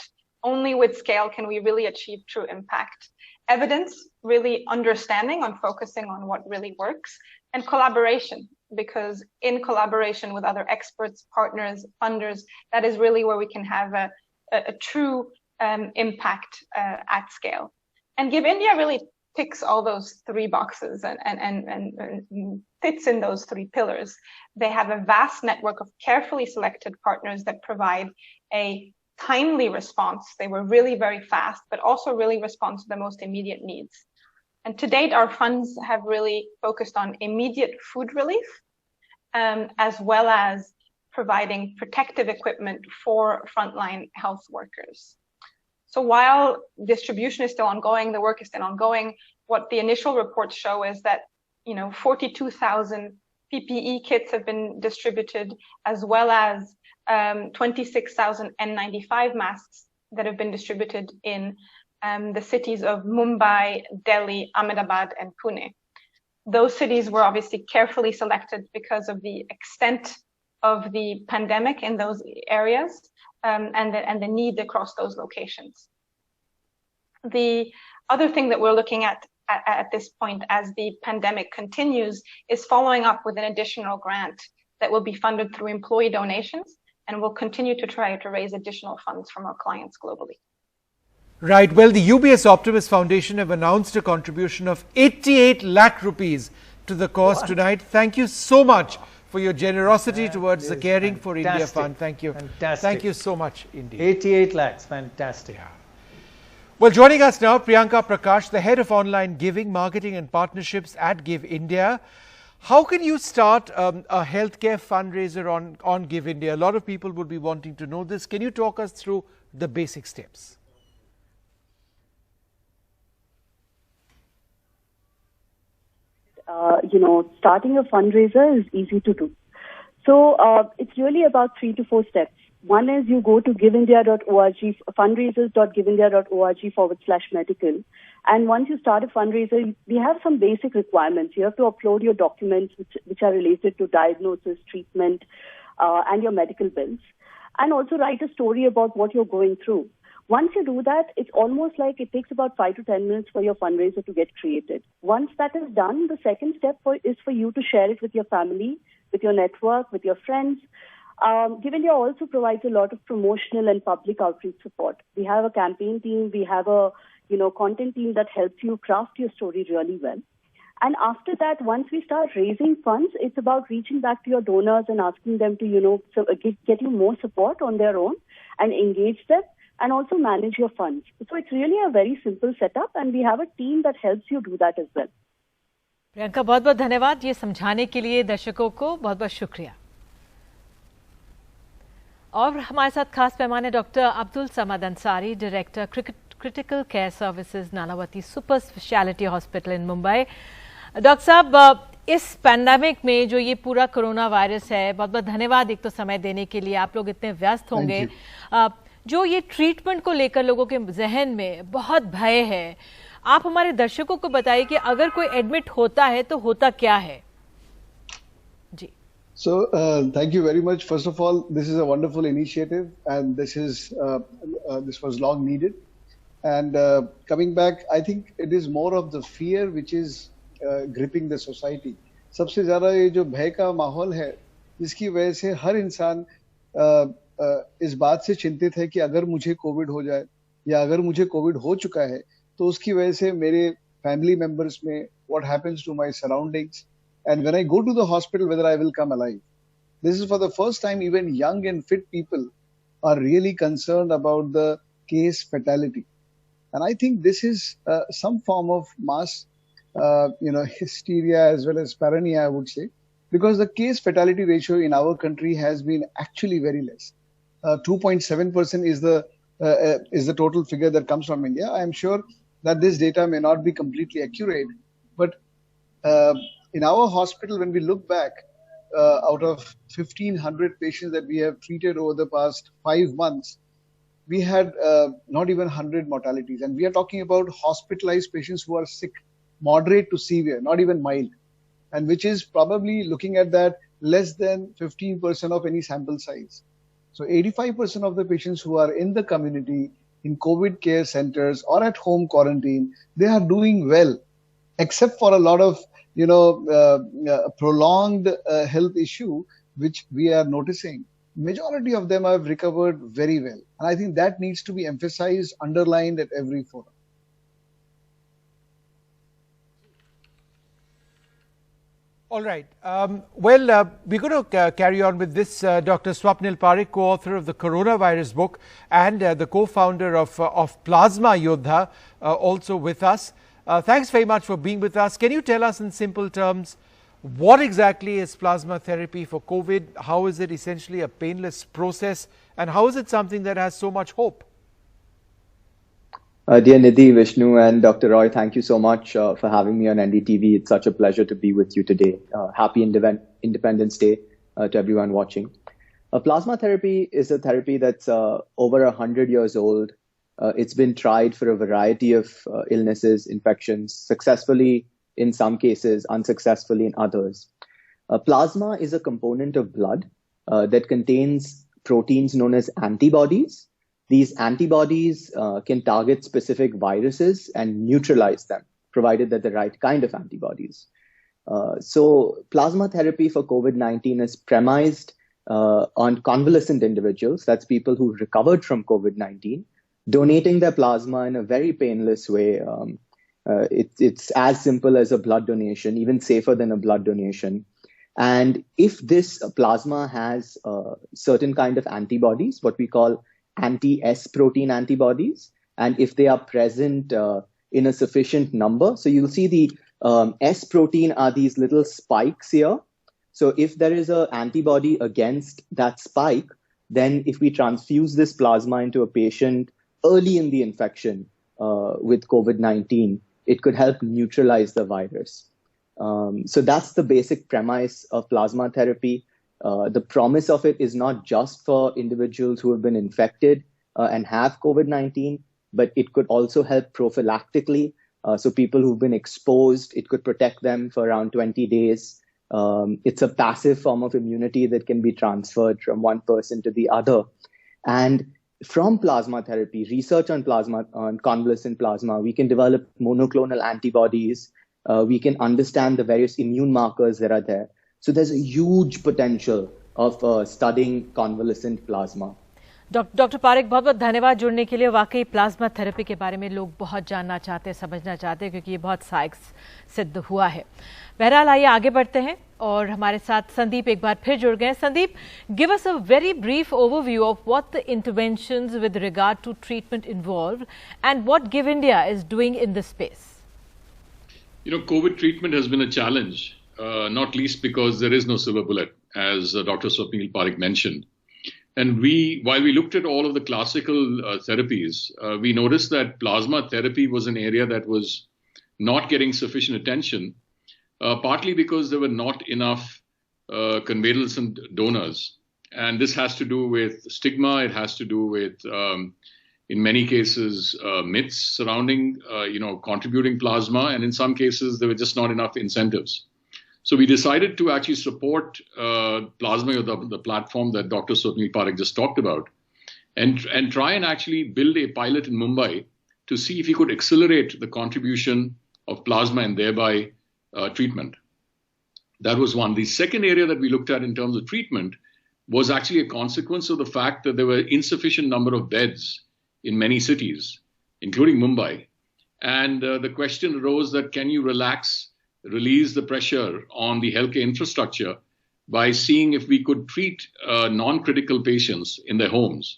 only with scale can we really achieve true impact. Evidence, really understanding on focusing on what really works, and collaboration, because in collaboration with other experts, partners, funders, that is really where we can have a true impact at scale. And Give India really ticks all those 3 boxes and fits in those 3 pillars. They have a vast network of carefully selected partners that provide a timely response. They were really very fast, but also really respond to the most immediate needs. And to date, our funds have really focused on immediate food relief, as well as providing protective equipment for frontline health workers. So while distribution is still ongoing, the work is still ongoing, what the initial reports show is that 42,000 PPE kits have been distributed, as well as 26,000 N95 masks that have been distributed in the cities of Mumbai, Delhi, Ahmedabad, and Pune. Those cities were obviously carefully selected because of the extent of the pandemic in those areas and the need across those locations. The other thing that we're looking at this point as the pandemic continues is following up with an additional grant that will be funded through employee donations, and we'll continue to try to raise additional funds from our clients globally. Right. Well, the UBS Optimus Foundation have announced a contribution of 88 lakh rupees to the cause tonight. Thank you so much for your generosity towards the Caring for India Fund. Thank you. Fantastic. Thank you so much indeed. 88 lakhs. Fantastic. Yeah. Well, joining us now, Priyanka Prakash, the head of online giving, marketing and partnerships at Give India. How can you start a healthcare fundraiser on Give India? A lot of people would be wanting to know this. Can you talk us through the basic steps? Starting a fundraiser is easy to do. So it's really about 3 to 4 steps. One is you go to giveindia.org, fundraisers.giveindia.org/medical. And once you start a fundraiser, we have some basic requirements. You have to upload your documents which are related to diagnosis, treatment, and your medical bills. And also write a story about what you're going through. Once you do that, it's almost like it takes about 5 to 10 minutes for your fundraiser to get created. Once that is done, the second step is for you to share it with your family, with your network, with your friends. Give India also provides a lot of promotional and public outreach support. We have a campaign team, we have a content team that helps you craft your story really well. And after that, once we start raising funds, it's about reaching back to your donors and asking them to, get you more support on their own and engage them, and also manage your funds. So it's really a very simple setup, and we have a team that helps you do that as well. Priyanka, बहुत बहुत धन्यवाद ये समझाने के लिए दर्शकों को, बहुत बहुत शुक्रिया। और हमारे साथ खास मेहमान है doctor Abdul Samad Ansari, director critical care services, Nanavati super speciality hospital in Mumbai. Doctor साहब, इस पैंडेमिक में जो ये पूरा कोरोना वायरस है, बहुत बहुत धन्यवाद एक तो समय देने के लिए। आप लोग इतने व्यस्त होंगे। जो ये ट्रीटमेंट को लेकर लोगों के जहन में बहुत भय है, आप हमारे दर्शकों को बताइए कि अगर कोई एडमिट होता है तो होता क्या है? जी। So thank you very much. First of all, this is a wonderful initiative, and this was long needed. And coming back, I think it is more of the fear which is gripping the society. सबसे ज़्यादा ये जो भय का माहौल है, जिसकी वजह से हर इंसान इस बात से चिंतित है कि अगर मुझे कोविड हो जाए या अगर मुझे कोविड हो चुका है तो उसकी वजह से मेरे फैमिली मेंबर्स में what happens to my surroundings, and when I go to the hospital whether I will come alive. This is for the first time even young and fit people are really concerned about the case fatality, and I think this is some form of mass hysteria as well as paranoia, I would say, because the case fatality ratio in our country has been actually very less. 2.7% is the total figure that comes from India. I am sure that this data may not be completely accurate, but in our hospital, when we look back, out of 1,500 patients that we have treated over the past 5 months, we had not even 100 mortalities. And we are talking about hospitalized patients who are sick, moderate to severe, not even mild, and which is probably, looking at that, less than 15% of any sample size. So 85% of the patients who are in the community, in COVID care centers or at home quarantine, they are doing well, except for a lot of prolonged health issue which we are noticing. Majority of them have recovered very well, and I think that needs to be emphasized, underlined at every forum. All right. We're going to carry on with this. Dr. Swapnil Parekh, co-author of the coronavirus book and the co-founder of Plasma Yodha, also with us. Thanks very much for being with us. Can you tell us in simple terms, what exactly is plasma therapy for COVID? How is it essentially a painless process? And how is it something that has so much hope? Dear Nidhi, Vishnu and Dr. Roy, thank you so much for having me on NDTV. It's such a pleasure to be with you today. Happy Independence Day to everyone watching. Plasma therapy is a therapy that's over 100 years old. It's been tried for a variety of illnesses, infections, successfully in some cases, unsuccessfully in others. Plasma is a component of blood that contains proteins known as antibodies. These antibodies can target specific viruses and neutralize them, provided that the right kind of antibodies. So plasma therapy for COVID-19 is premised on convalescent individuals, that's people who recovered from COVID-19, donating their plasma in a very painless way. It's as simple as a blood donation, even safer than a blood donation. And if this plasma has certain kind of antibodies, what we call anti-S protein antibodies, and if they are present in a sufficient number, so you'll see the S protein are these little spikes here. So if there is an antibody against that spike, then if we transfuse this plasma into a patient early in the infection with COVID-19, it could help neutralize the virus. So that's the basic premise of plasma therapy. The promise of it is not just for individuals who have been infected and have COVID-19, but it could also help prophylactically. So people who've been exposed, it could protect them for around 20 days. It's a passive form of immunity that can be transferred from one person to the other. And from plasma therapy, research on plasma, on convalescent plasma, we can develop monoclonal antibodies. We can understand the various immune markers that are there. So there's a huge potential of studying convalescent plasma. Doctor Parekh, बहुत बहुत धन्यवाद जुड़ने के लिए। वाकई plasma therapy के बारे में लोग बहुत जानना चाहते हैं, समझना चाहते हैं, क्योंकि ये बहुत साइंस सिद्ध हुआ है। बहरहाल आइए आगे बढ़ते हैं और हमारे साथ संदीप एक बार फिर जुड़ गए। Sandeep, give us a very brief overview of what the interventions with regard to treatment involved and what Give India is doing in this space. You know, COVID treatment has been a challenge, not least because there is no silver bullet, as Dr. Swapnil Parekh mentioned. And while we looked at all of the classical therapies, we noticed that plasma therapy was an area that was not getting sufficient attention, partly because there were not enough convalescent donors. And this has to do with stigma. It has to do with, in many cases, myths surrounding, contributing plasma. And in some cases, there were just not enough incentives. So we decided to actually support Plasma, the platform that Dr. Swapnil Parekh just talked about, and try and actually build a pilot in Mumbai to see if he could accelerate the contribution of plasma and thereby treatment. That was one. The second area that we looked at in terms of treatment was actually a consequence of the fact that there were insufficient number of beds in many cities, including Mumbai. And the question arose that can you release the pressure on the healthcare infrastructure by seeing if we could treat non-critical patients in their homes.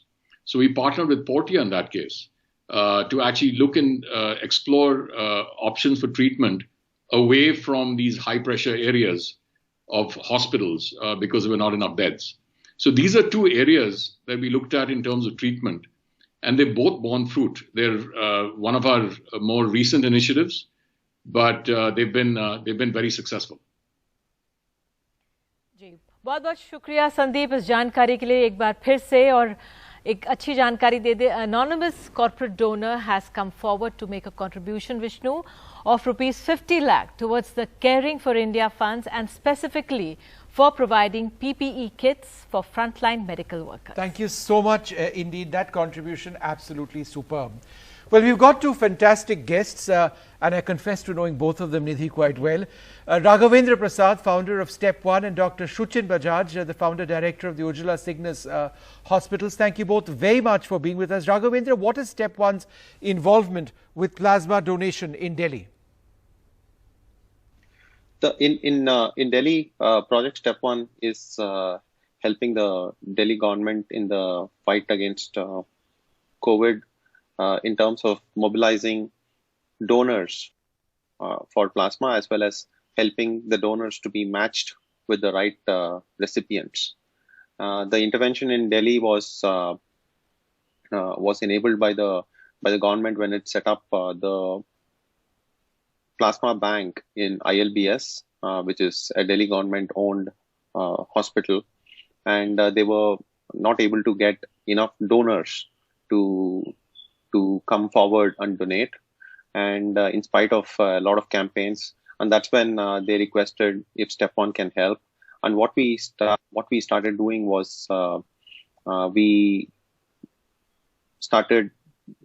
So we partnered with Portia in that case to actually look and explore options for treatment away from these high-pressure areas of hospitals because there were not enough beds. So these are two areas that we looked at in terms of treatment, and they've both borne fruit. They're one of our more recent initiatives, but they've been very successful. जी, बहुत बहुत शुक्रिया संदीप इस जानकारी के लिए एक बार फिर से। और एक अच्छी जानकारी दे दे, anonymous corporate donor has come forward to make a contribution, Vishnu, of ₹50 lakh towards the Caring for India funds, and specifically for providing PPE kits for frontline medical workers. Thank you so much indeed. That contribution absolutely superb. Well, we've got two fantastic guests, and I confess to knowing both of them, Nidhi, quite well. Raghavendra Prasad, founder of Step One, and Dr. Shuchin Bajaj, the founder director of the Ujjwala Cignus hospitals. Thank you both very much for being with us. Raghavendra, what is Step One's involvement with plasma donation in Delhi? In Delhi, Project Step One is helping the Delhi government in the fight against COVID. In terms of mobilizing donors plasma, as well as helping the donors to be matched with the right recipients. The intervention in Delhi was enabled by the government when it set up the plasma bank in ILBS, which is a Delhi government-owned hospital, and they were not able to get enough donors to come forward and donate. And in spite of a lot of campaigns, and that's when they requested if Step One can help. And what we started doing was we started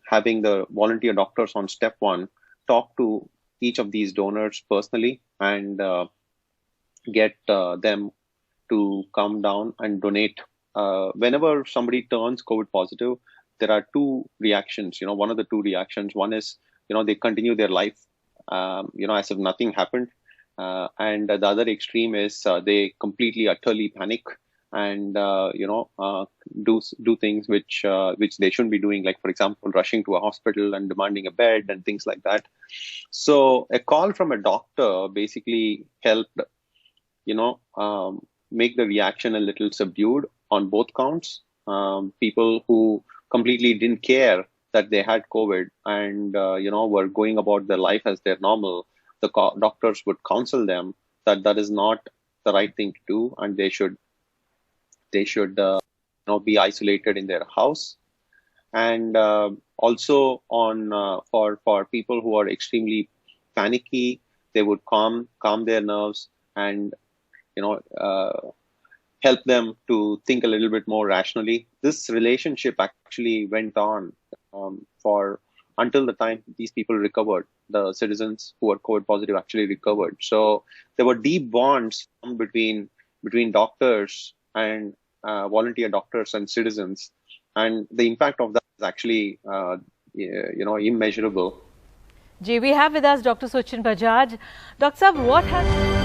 having the volunteer doctors on Step One talk to each of these donors personally and get them to come down and donate. Whenever somebody turns COVID positive, there are two reactions. One of the two reactions. One is, they continue their life, as if nothing happened. And the other extreme is they completely, utterly panic and, do things which they shouldn't be doing. Like, for example, rushing to a hospital and demanding a bed and things like that. So a call from a doctor basically helped, make the reaction a little subdued on both counts. People who completely didn't care that they had COVID and, were going about their life as their normal, the doctors would counsel them that that is not the right thing to do, and they should be isolated in their house. And also on for people who are extremely panicky, they would calm their nerves and help them to think a little bit more rationally. This relationship actually went on for until the time these people recovered. The citizens who were COVID positive actually recovered. So there were deep bonds between doctors and volunteer doctors and citizens, and the impact of that is actually immeasurable. Ji, we have with us Dr. Sachin Bajaj. Dr. Saab, what has...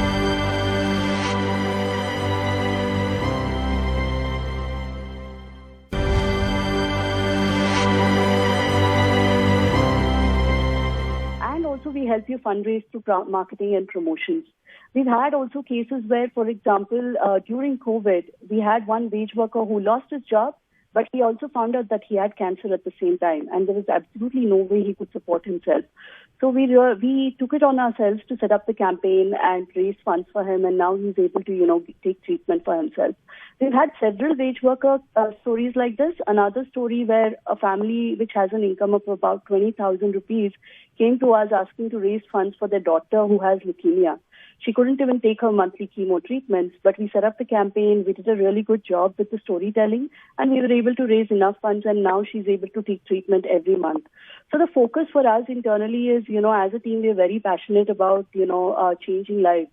Also, we help you fundraise through marketing and promotions. We've had also cases where, for example, during COVID, we had one wage worker who lost his job, but he also found out that he had cancer at the same time, and there was absolutely no way he could support himself. So we took it on ourselves to set up the campaign and raise funds for him, and now he's able to, take treatment for himself. We've had several wage worker stories like this. Another story where a family which has an income of about 20,000 rupees came to us asking to raise funds for their daughter who has leukemia. She couldn't even take her monthly chemo treatments, but we set up the campaign. We did a really good job with the storytelling, and we were able to raise enough funds, and now she's able to take treatment every month. So the focus for us internally is, as a team, we're very passionate about, changing lives.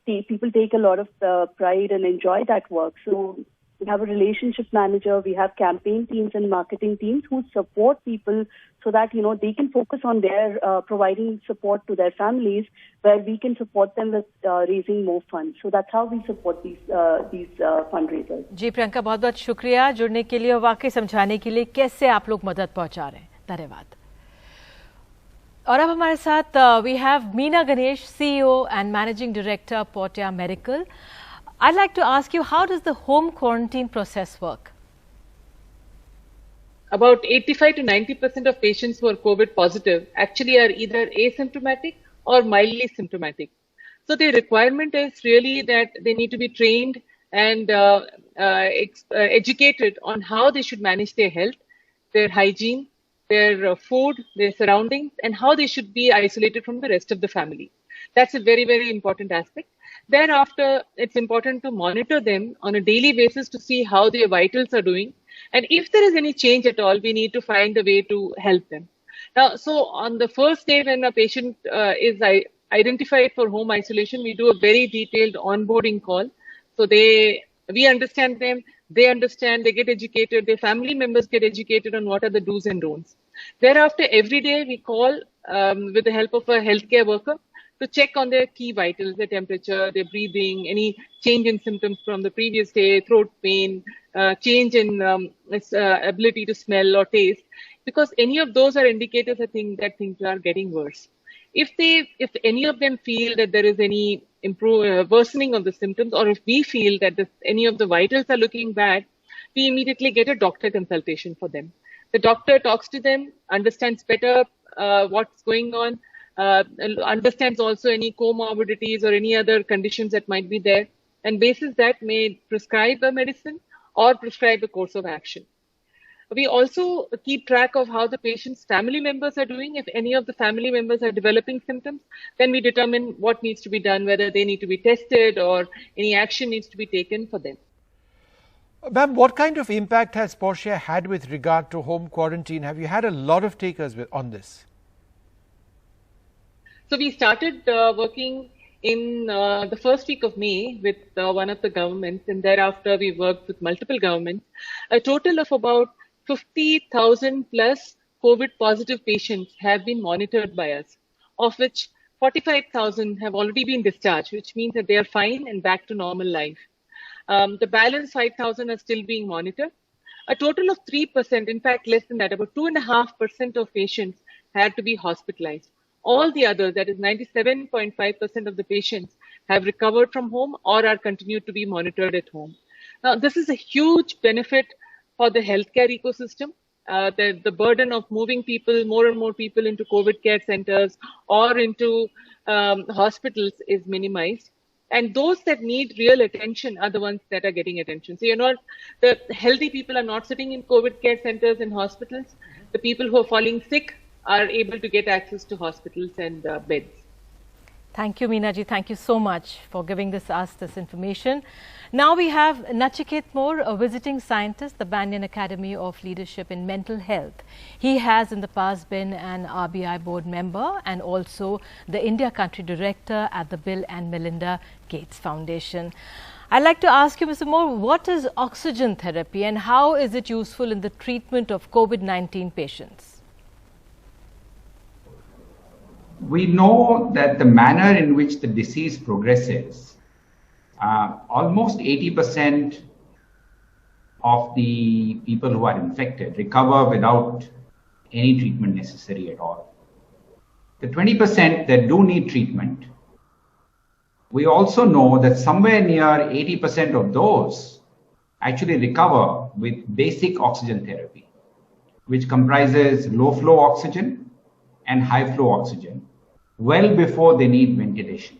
People take a lot of pride and enjoy that work. So we have a relationship manager, we have campaign teams and marketing teams who support people so that, they can focus on their providing support to their families, where we can support them with raising more funds. So that's how we support these fundraisers. जी प्रियंका, बहुत बहुत शुक्रिया जुड़ने के लिए और वाकई समझाने के लिए कैसे आप लोग मदद पहुंचा रहे हैं. धन्यवाद. और अब हमारे साथ we have Meena Ganesh, CEO and Managing Director, Portea Medical. I'd like to ask you, how does the home quarantine process work? About 85 to 90% of patients who are COVID positive actually are either asymptomatic or mildly symptomatic. So the requirement is really that they need to be trained and educated on how they should manage their health, their hygiene, their food, their surroundings, and how they should be isolated from the rest of the family. That's a very, very important aspect. Thereafter, it's important to monitor them on a daily basis to see how their vitals are doing. And if there is any change at all, we need to find a way to help them. Now, so on the first day when a patient is identified for home isolation, we do a very detailed onboarding call. So we understand them, they understand, they get educated, their family members get educated on what are the do's and don'ts. Thereafter, every day we call with the help of a healthcare worker to check on their key vitals, their temperature, their breathing, any change in symptoms from the previous day, throat pain, change in its ability to smell or taste, because any of those are indicators that things are getting worse. If any of them feel that there is any worsening of the symptoms, or if we feel that any of the vitals are looking bad, we immediately get a doctor consultation for them. The doctor talks to them, understands better what's going on, understands also any comorbidities or any other conditions that might be there, and basis that may prescribe a medicine or prescribe a course of action. We also keep track of how the patient's family members are doing. If any of the family members are developing symptoms, then we determine what needs to be done, whether they need to be tested or any action needs to be taken for them. Ma'am, what kind of impact has Portia had with regard to home quarantine? Have you had a lot of takers on this? So we started working in the first week of May with one of the governments, and thereafter we worked with multiple governments. A total of about 50,000 plus COVID positive patients have been monitored by us, of which 45,000 have already been discharged, which means that they are fine and back to normal life. The balance 5,000 are still being monitored. A total of 3%, in fact less than that, about 2.5% of patients had to be hospitalized. All the others, that is 97.5% of the patients, have recovered from home or are continued to be monitored at home. Now, this is a huge benefit for the healthcare ecosystem. The burden of moving people, more and more people into COVID care centers or into hospitals is minimized. And those that need real attention are the ones that are getting attention. So the healthy people are not sitting in COVID care centers and hospitals. The people who are falling sick are able to get access to hospitals and beds. Thank you, Meena ji. Thank you so much for giving us this information. Now we have Nachiket Moore, a visiting scientist, the Banyan Academy of Leadership in Mental Health. He has in the past been an RBI board member and also the India country director at the Bill and Melinda Gates Foundation. I'd like to ask you, Mr. Moore, what is oxygen therapy and how is it useful in the treatment of COVID-19 patients? We know that the manner in which the disease progresses, almost 80% of the people who are infected recover without any treatment necessary at all. The 20% that do need treatment, we also know that somewhere near 80% of those actually recover with basic oxygen therapy, which comprises low flow oxygen and high flow oxygen, well before they need ventilation.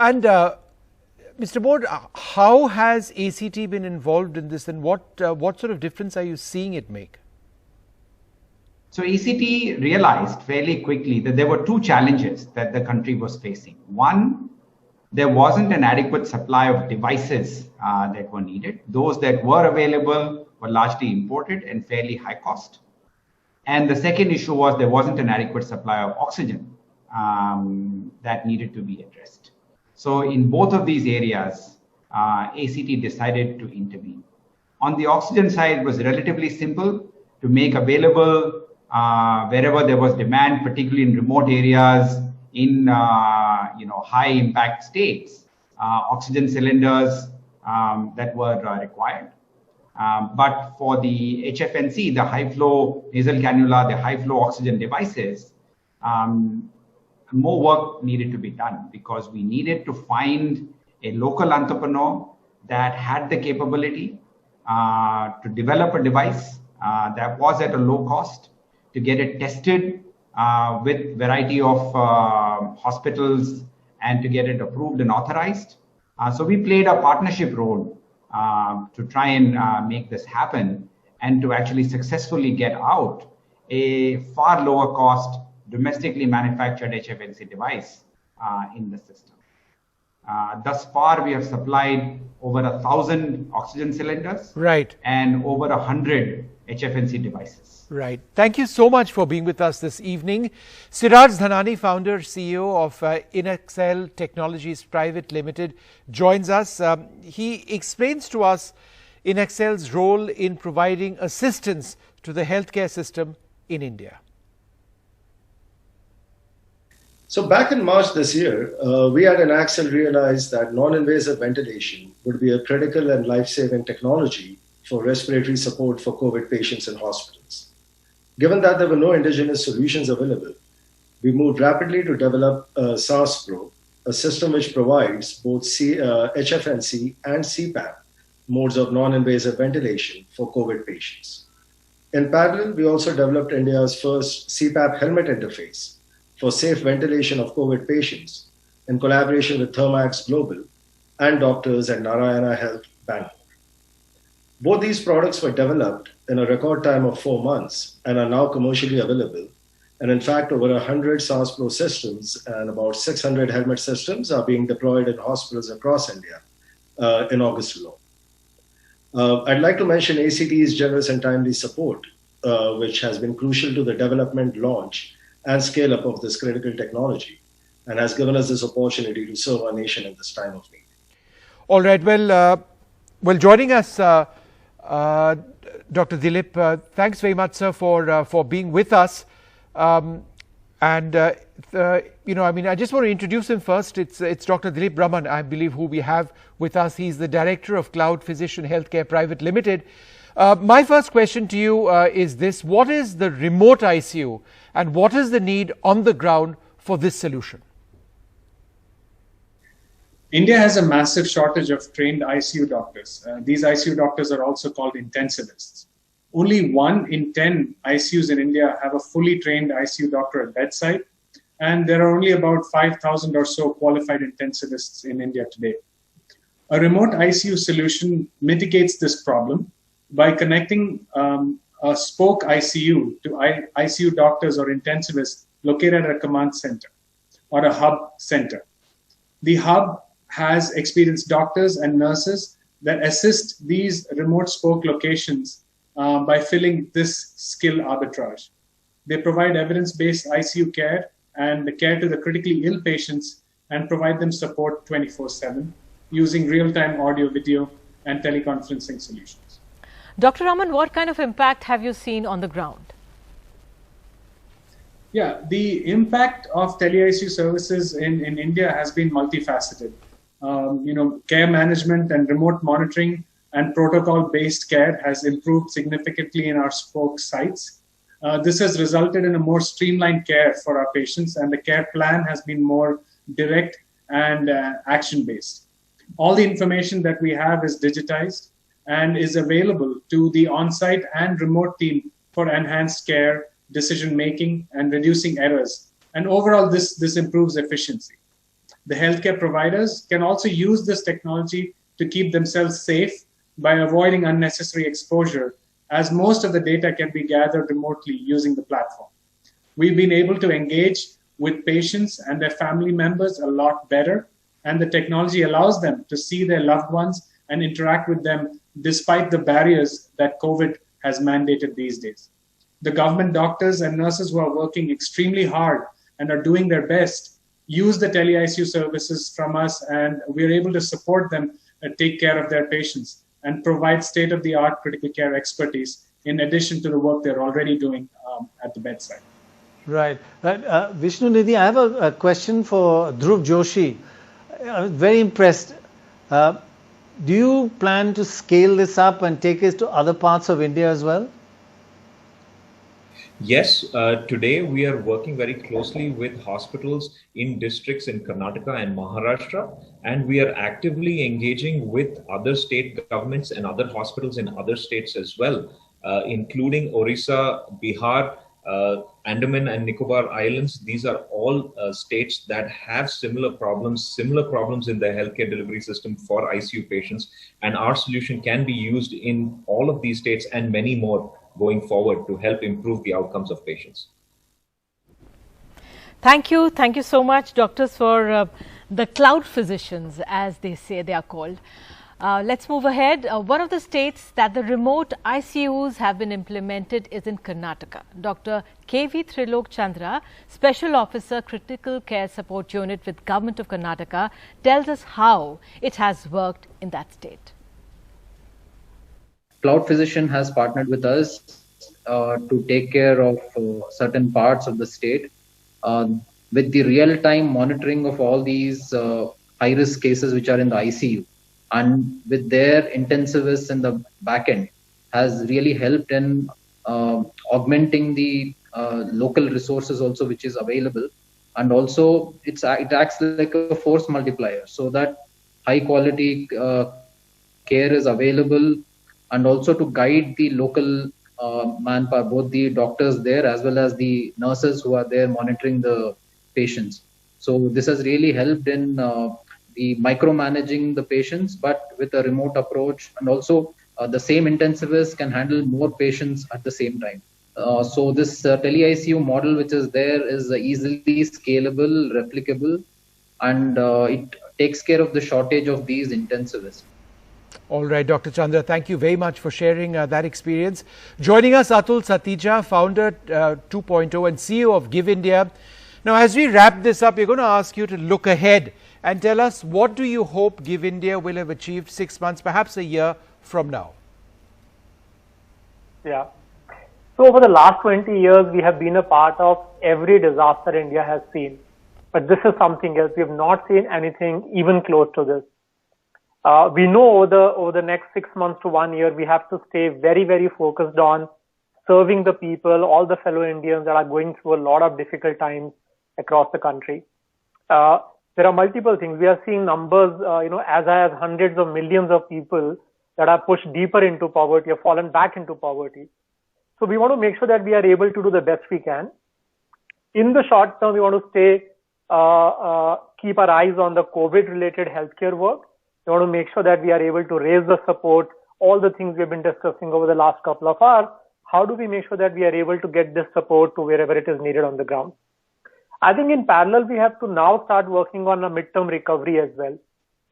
And Mr. Moore, how has ACT been involved in this and what sort of difference are you seeing it make? So ACT realized fairly quickly that there were two challenges that the country was facing. One, there wasn't an adequate supply of devices that were needed. Those that were available were largely imported and fairly high cost. And the second issue was there wasn't an adequate supply of oxygen that needed to be addressed. So in both of these areas, ACT decided to intervene. On the oxygen side, it was relatively simple to make available wherever there was demand, particularly in remote areas, in high impact states, oxygen cylinders that were required. But for the HFNC, the high flow nasal cannula, the high flow oxygen devices, more work needed to be done because we needed to find a local entrepreneur that had the capability to develop a device that was at a low cost, to get it tested with variety of hospitals and to get it approved and authorized. So we played a partnership role to try and make this happen and to actually successfully get out a far lower cost domestically manufactured HFNC device in the system. Thus far, we have supplied over 1,000 oxygen cylinders, right, and over 100 HFNC devices. Right. Thank you so much for being with us this evening. Siraj Dhanani, founder, CEO of InExcel Technologies Private Limited, joins us. He explains to us InExcel's role in providing assistance to the healthcare system in India. So back in March this year, we at InExcel realized that non-invasive ventilation would be a critical and life-saving technology for respiratory support for COVID patients in hospitals. Given that there were no indigenous solutions available, we moved rapidly to develop SARS Pro, a system which provides both HFNC and CPAP modes of non-invasive ventilation for COVID patients. In parallel, we also developed India's first CPAP helmet interface for safe ventilation of COVID patients in collaboration with Thermax Global and doctors at Narayana Health, Bangalore. Both these products were developed in a record time of 4 months and are now commercially available. And in fact, over 100 SARS Pro systems and about 600 helmet systems are being deployed in hospitals across India in August alone. I'd like to mention ACT's generous and timely support, which has been crucial to the development, launch, and scale up of this critical technology, and has given us this opportunity to serve our nation in this time of need. All right. Well, joining us, Dr. Dilip, thanks very much, sir, for being with us. I just want to introduce him first. It's Dr. Dilip Brahman, I believe, who we have with us. He's the director of Cloud Physician Healthcare Private Limited. My first question to you is this: what is the remote ICU, and what is the need on the ground for this solution? India has a massive shortage of trained ICU doctors. These ICU doctors are also called intensivists. Only 1 in 10 ICUs in India have a fully trained ICU doctor at bedside, and there are only about 5,000 or so qualified intensivists in India today. A remote ICU solution mitigates this problem by connecting a spoke ICU to ICU doctors or intensivists located at a command center or a hub center. The hub has experienced doctors and nurses that assist these remote spoke locations by filling this skill arbitrage. They provide evidence-based ICU care and the care to the critically ill patients and provide them support 24/7 using real-time audio, video, and teleconferencing solutions. Dr. Raman, what kind of impact have you seen on the ground? Yeah, the impact of tele-ICU services in India has been multifaceted. Care management and remote monitoring and protocol-based care has improved significantly in our spoke sites. This has resulted in a more streamlined care for our patients, and the care plan has been more direct and action-based. All the information that we have is digitized and is available to the on-site and remote team for enhanced care, decision-making, and reducing errors. And overall, this improves efficiency. The healthcare providers can also use this technology to keep themselves safe by avoiding unnecessary exposure, as most of the data can be gathered remotely using the platform. We've been able to engage with patients and their family members a lot better, and the technology allows them to see their loved ones and interact with them despite the barriers that COVID has mandated these days. The government doctors and nurses who are working extremely hard and are doing their best use the tele-ICU services from us, and we're able to support them take care of their patients and provide state-of-the-art critical care expertise in addition to the work they're already doing at the bedside. Right. Vishnu Nidhi, I have a question for Dhruv Joshi. I was very impressed. Do you plan to scale this up and take it to other parts of India as well? Yes, today we are working very closely with hospitals in districts in Karnataka and Maharashtra, and we are actively engaging with other state governments and other hospitals in other states as well, including Orissa, Bihar, Andaman and Nicobar Islands. These are all states that have similar problems in the healthcare delivery system for ICU patients, and our solution can be used in all of these states and many more going forward to help improve the outcomes of patients. Thank you so much, doctors, for the cloud physicians, as they say they are called. Let's move ahead. One of the states that the remote ICUs have been implemented is in Karnataka. Dr. K.V. Trilok Chandra, Special Officer, Critical Care Support Unit with Government of Karnataka, tells us how it has worked in that state. Cloud Physician has partnered with us to take care of certain parts of the state with the real-time monitoring of all these high-risk cases which are in the ICU, and with their intensivists in the back end has really helped in augmenting the local resources also which is available, and also it acts like a force multiplier, so that high quality care is available, and also to guide the local manpower, both the doctors there as well as the nurses who are there monitoring the patients. So this has really helped in the micromanaging the patients, but with a remote approach, and also the same intensivist can handle more patients at the same time. So this tele-ICU model which is there is easily scalable, replicable, and it takes care of the shortage of these intensivists. All right, Dr. Chandra, thank you very much for sharing that experience. Joining us, Atul Satija, founder 2.0 and CEO of Give India. Now, as we wrap this up, we're going to ask you to look ahead and tell us, what do you hope Give India will have achieved 6 months, perhaps a year from now? Yeah. So over the last 20 years, we have been a part of every disaster India has seen. But this is something else. We have not seen anything even close to this. We know over the next 6 months to 1 year, we have to stay very, very focused on serving the people, all the fellow Indians that are going through a lot of difficult times across the country. There are multiple things. We are seeing numbers, as high as hundreds of millions of people that are pushed deeper into poverty or fallen back into poverty. So we want to make sure that we are able to do the best we can. In the short term, we want to stay, keep our eyes on the COVID-related healthcare work. We want to make sure that we are able to raise the support, all the things we've been discussing over the last couple of hours. How do we make sure that we are able to get this support to wherever it is needed on the ground? I think in parallel, we have to now start working on a midterm recovery as well.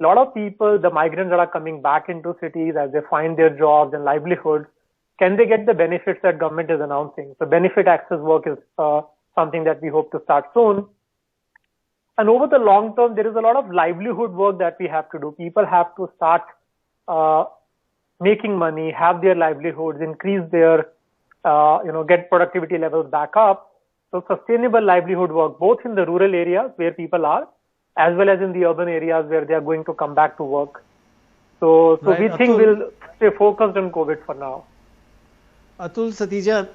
A lot of people, the migrants that are coming back into cities as they find their jobs and livelihoods, can they get the benefits that government is announcing? So benefit access work is something that we hope to start soon. And over the long term, there is a lot of livelihood work that we have to do. People have to start making money, have their livelihoods, increase their, get productivity levels back up. So sustainable livelihood work, both in the rural areas where people are, as well as in the urban areas where they are going to come back to work. So right, we think we'll stay focused on COVID for now. Atul, Satija,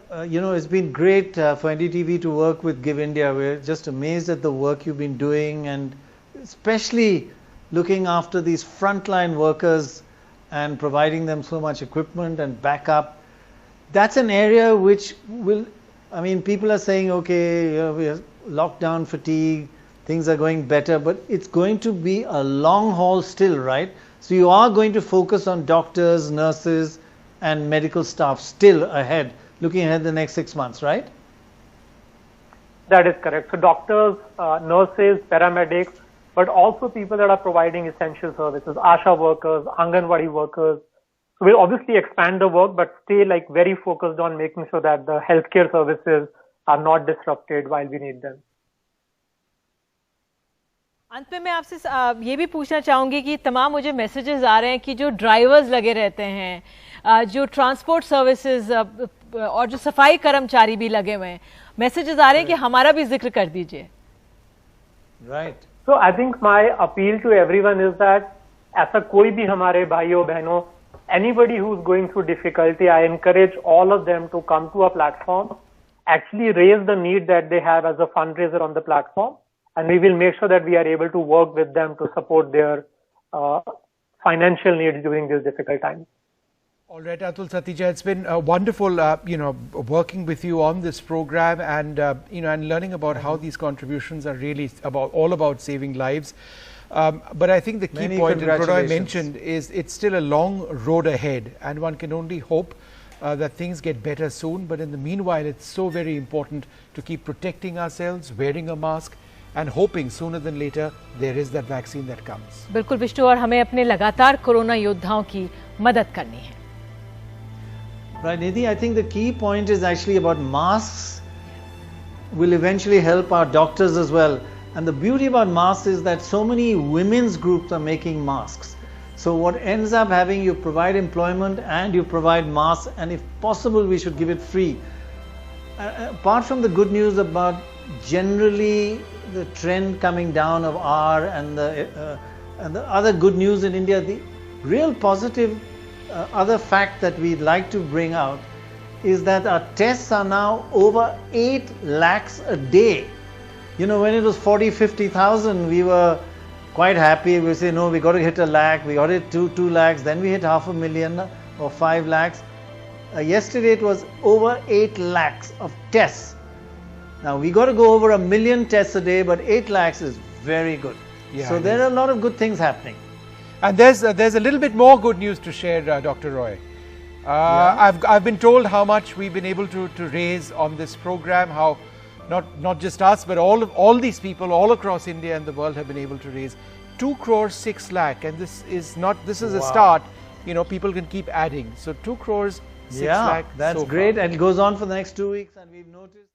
it's been great for NDTV to work with Give India. We're just amazed at the work you've been doing, and especially looking after these frontline workers and providing them so much equipment and backup. That's an area which will, people are saying, okay, we are lockdown fatigue, things are going better, but it's going to be a long haul still, right? So you are going to focus on doctors, nurses, and medical staff still ahead, looking ahead the next 6 months, right? That is correct. So doctors, nurses, paramedics, but also people that are providing essential services, ASHA workers, Anganwadi workers. So we'll obviously expand the work, but stay very focused on making sure that the healthcare services are not disrupted while we need them. अंत में मैं आपसे ये भी पूछना चाहूँगी कि तमाम मुझे मैसेजेस आ रहे हैं कि जो ड्राइवर्स लगे रहते हैं, जो ट्रांसपोर्ट सर्विसेज और जो सफाई कर्मचारी भी लगे हुए हैं, मैसेजेस आ रहे हैं कि हमारा भी जिक्र कर दीजिए. Right. So I think my appeal to everyone is that ऐसा कोई भी हमारे भाइयों बहनों, anybody who's going through difficulty, I encourage all of them to come to a platform, actually raise the need that they have as a fundraiser on the platform. And we will make sure that we are able to work with them to support their financial needs during these difficult times. All right, Atul Satija, it's been wonderful, working with you on this program and, and learning about how these contributions are really all about saving lives. But I think the key point that Prannoy mentioned is it's still a long road ahead, and one can only hope that things get better soon. But in the meanwhile, it's so very important to keep protecting ourselves, wearing a mask, and hoping sooner than later there is that vaccine that comes. बिल्कुल विष्णु, और हमें अपने लगातार corona योद्धाओं की मदद करनी है. Right, Nidhi, I think the key point is actually about masks will eventually help our doctors as well. And the beauty about masks is that so many women's groups are making masks. So what ends up having, you provide employment and you provide masks, and if possible we should give it free. Apart from the good news about generally the trend coming down of R and the other good news in India, the real positive other fact that we'd like to bring out is that our tests are now over 8 lakhs a day. You know, when it was 40, 50,000, we were quite happy. We say, no, we got to hit 1 lakh, we got to hit 2 lakhs, then we hit 500,000 or 5 lakhs. Yesterday it was over 8 lakhs of tests. Now we got to go over 1 million tests a day, but 8 lakhs is very good. Yeah, so there are a lot of good things happening. And there's a little bit more good news to share, Dr. Roy. I've been told how much we've been able to raise on this program, how not just us, but all these people all across India and the world have been able to raise 2 crores 6 lakh, and this is a start. You know, people can keep adding. So 2 crores 6 lakh. That's so great, far. and it goes on for the next 2 weeks, and we've noticed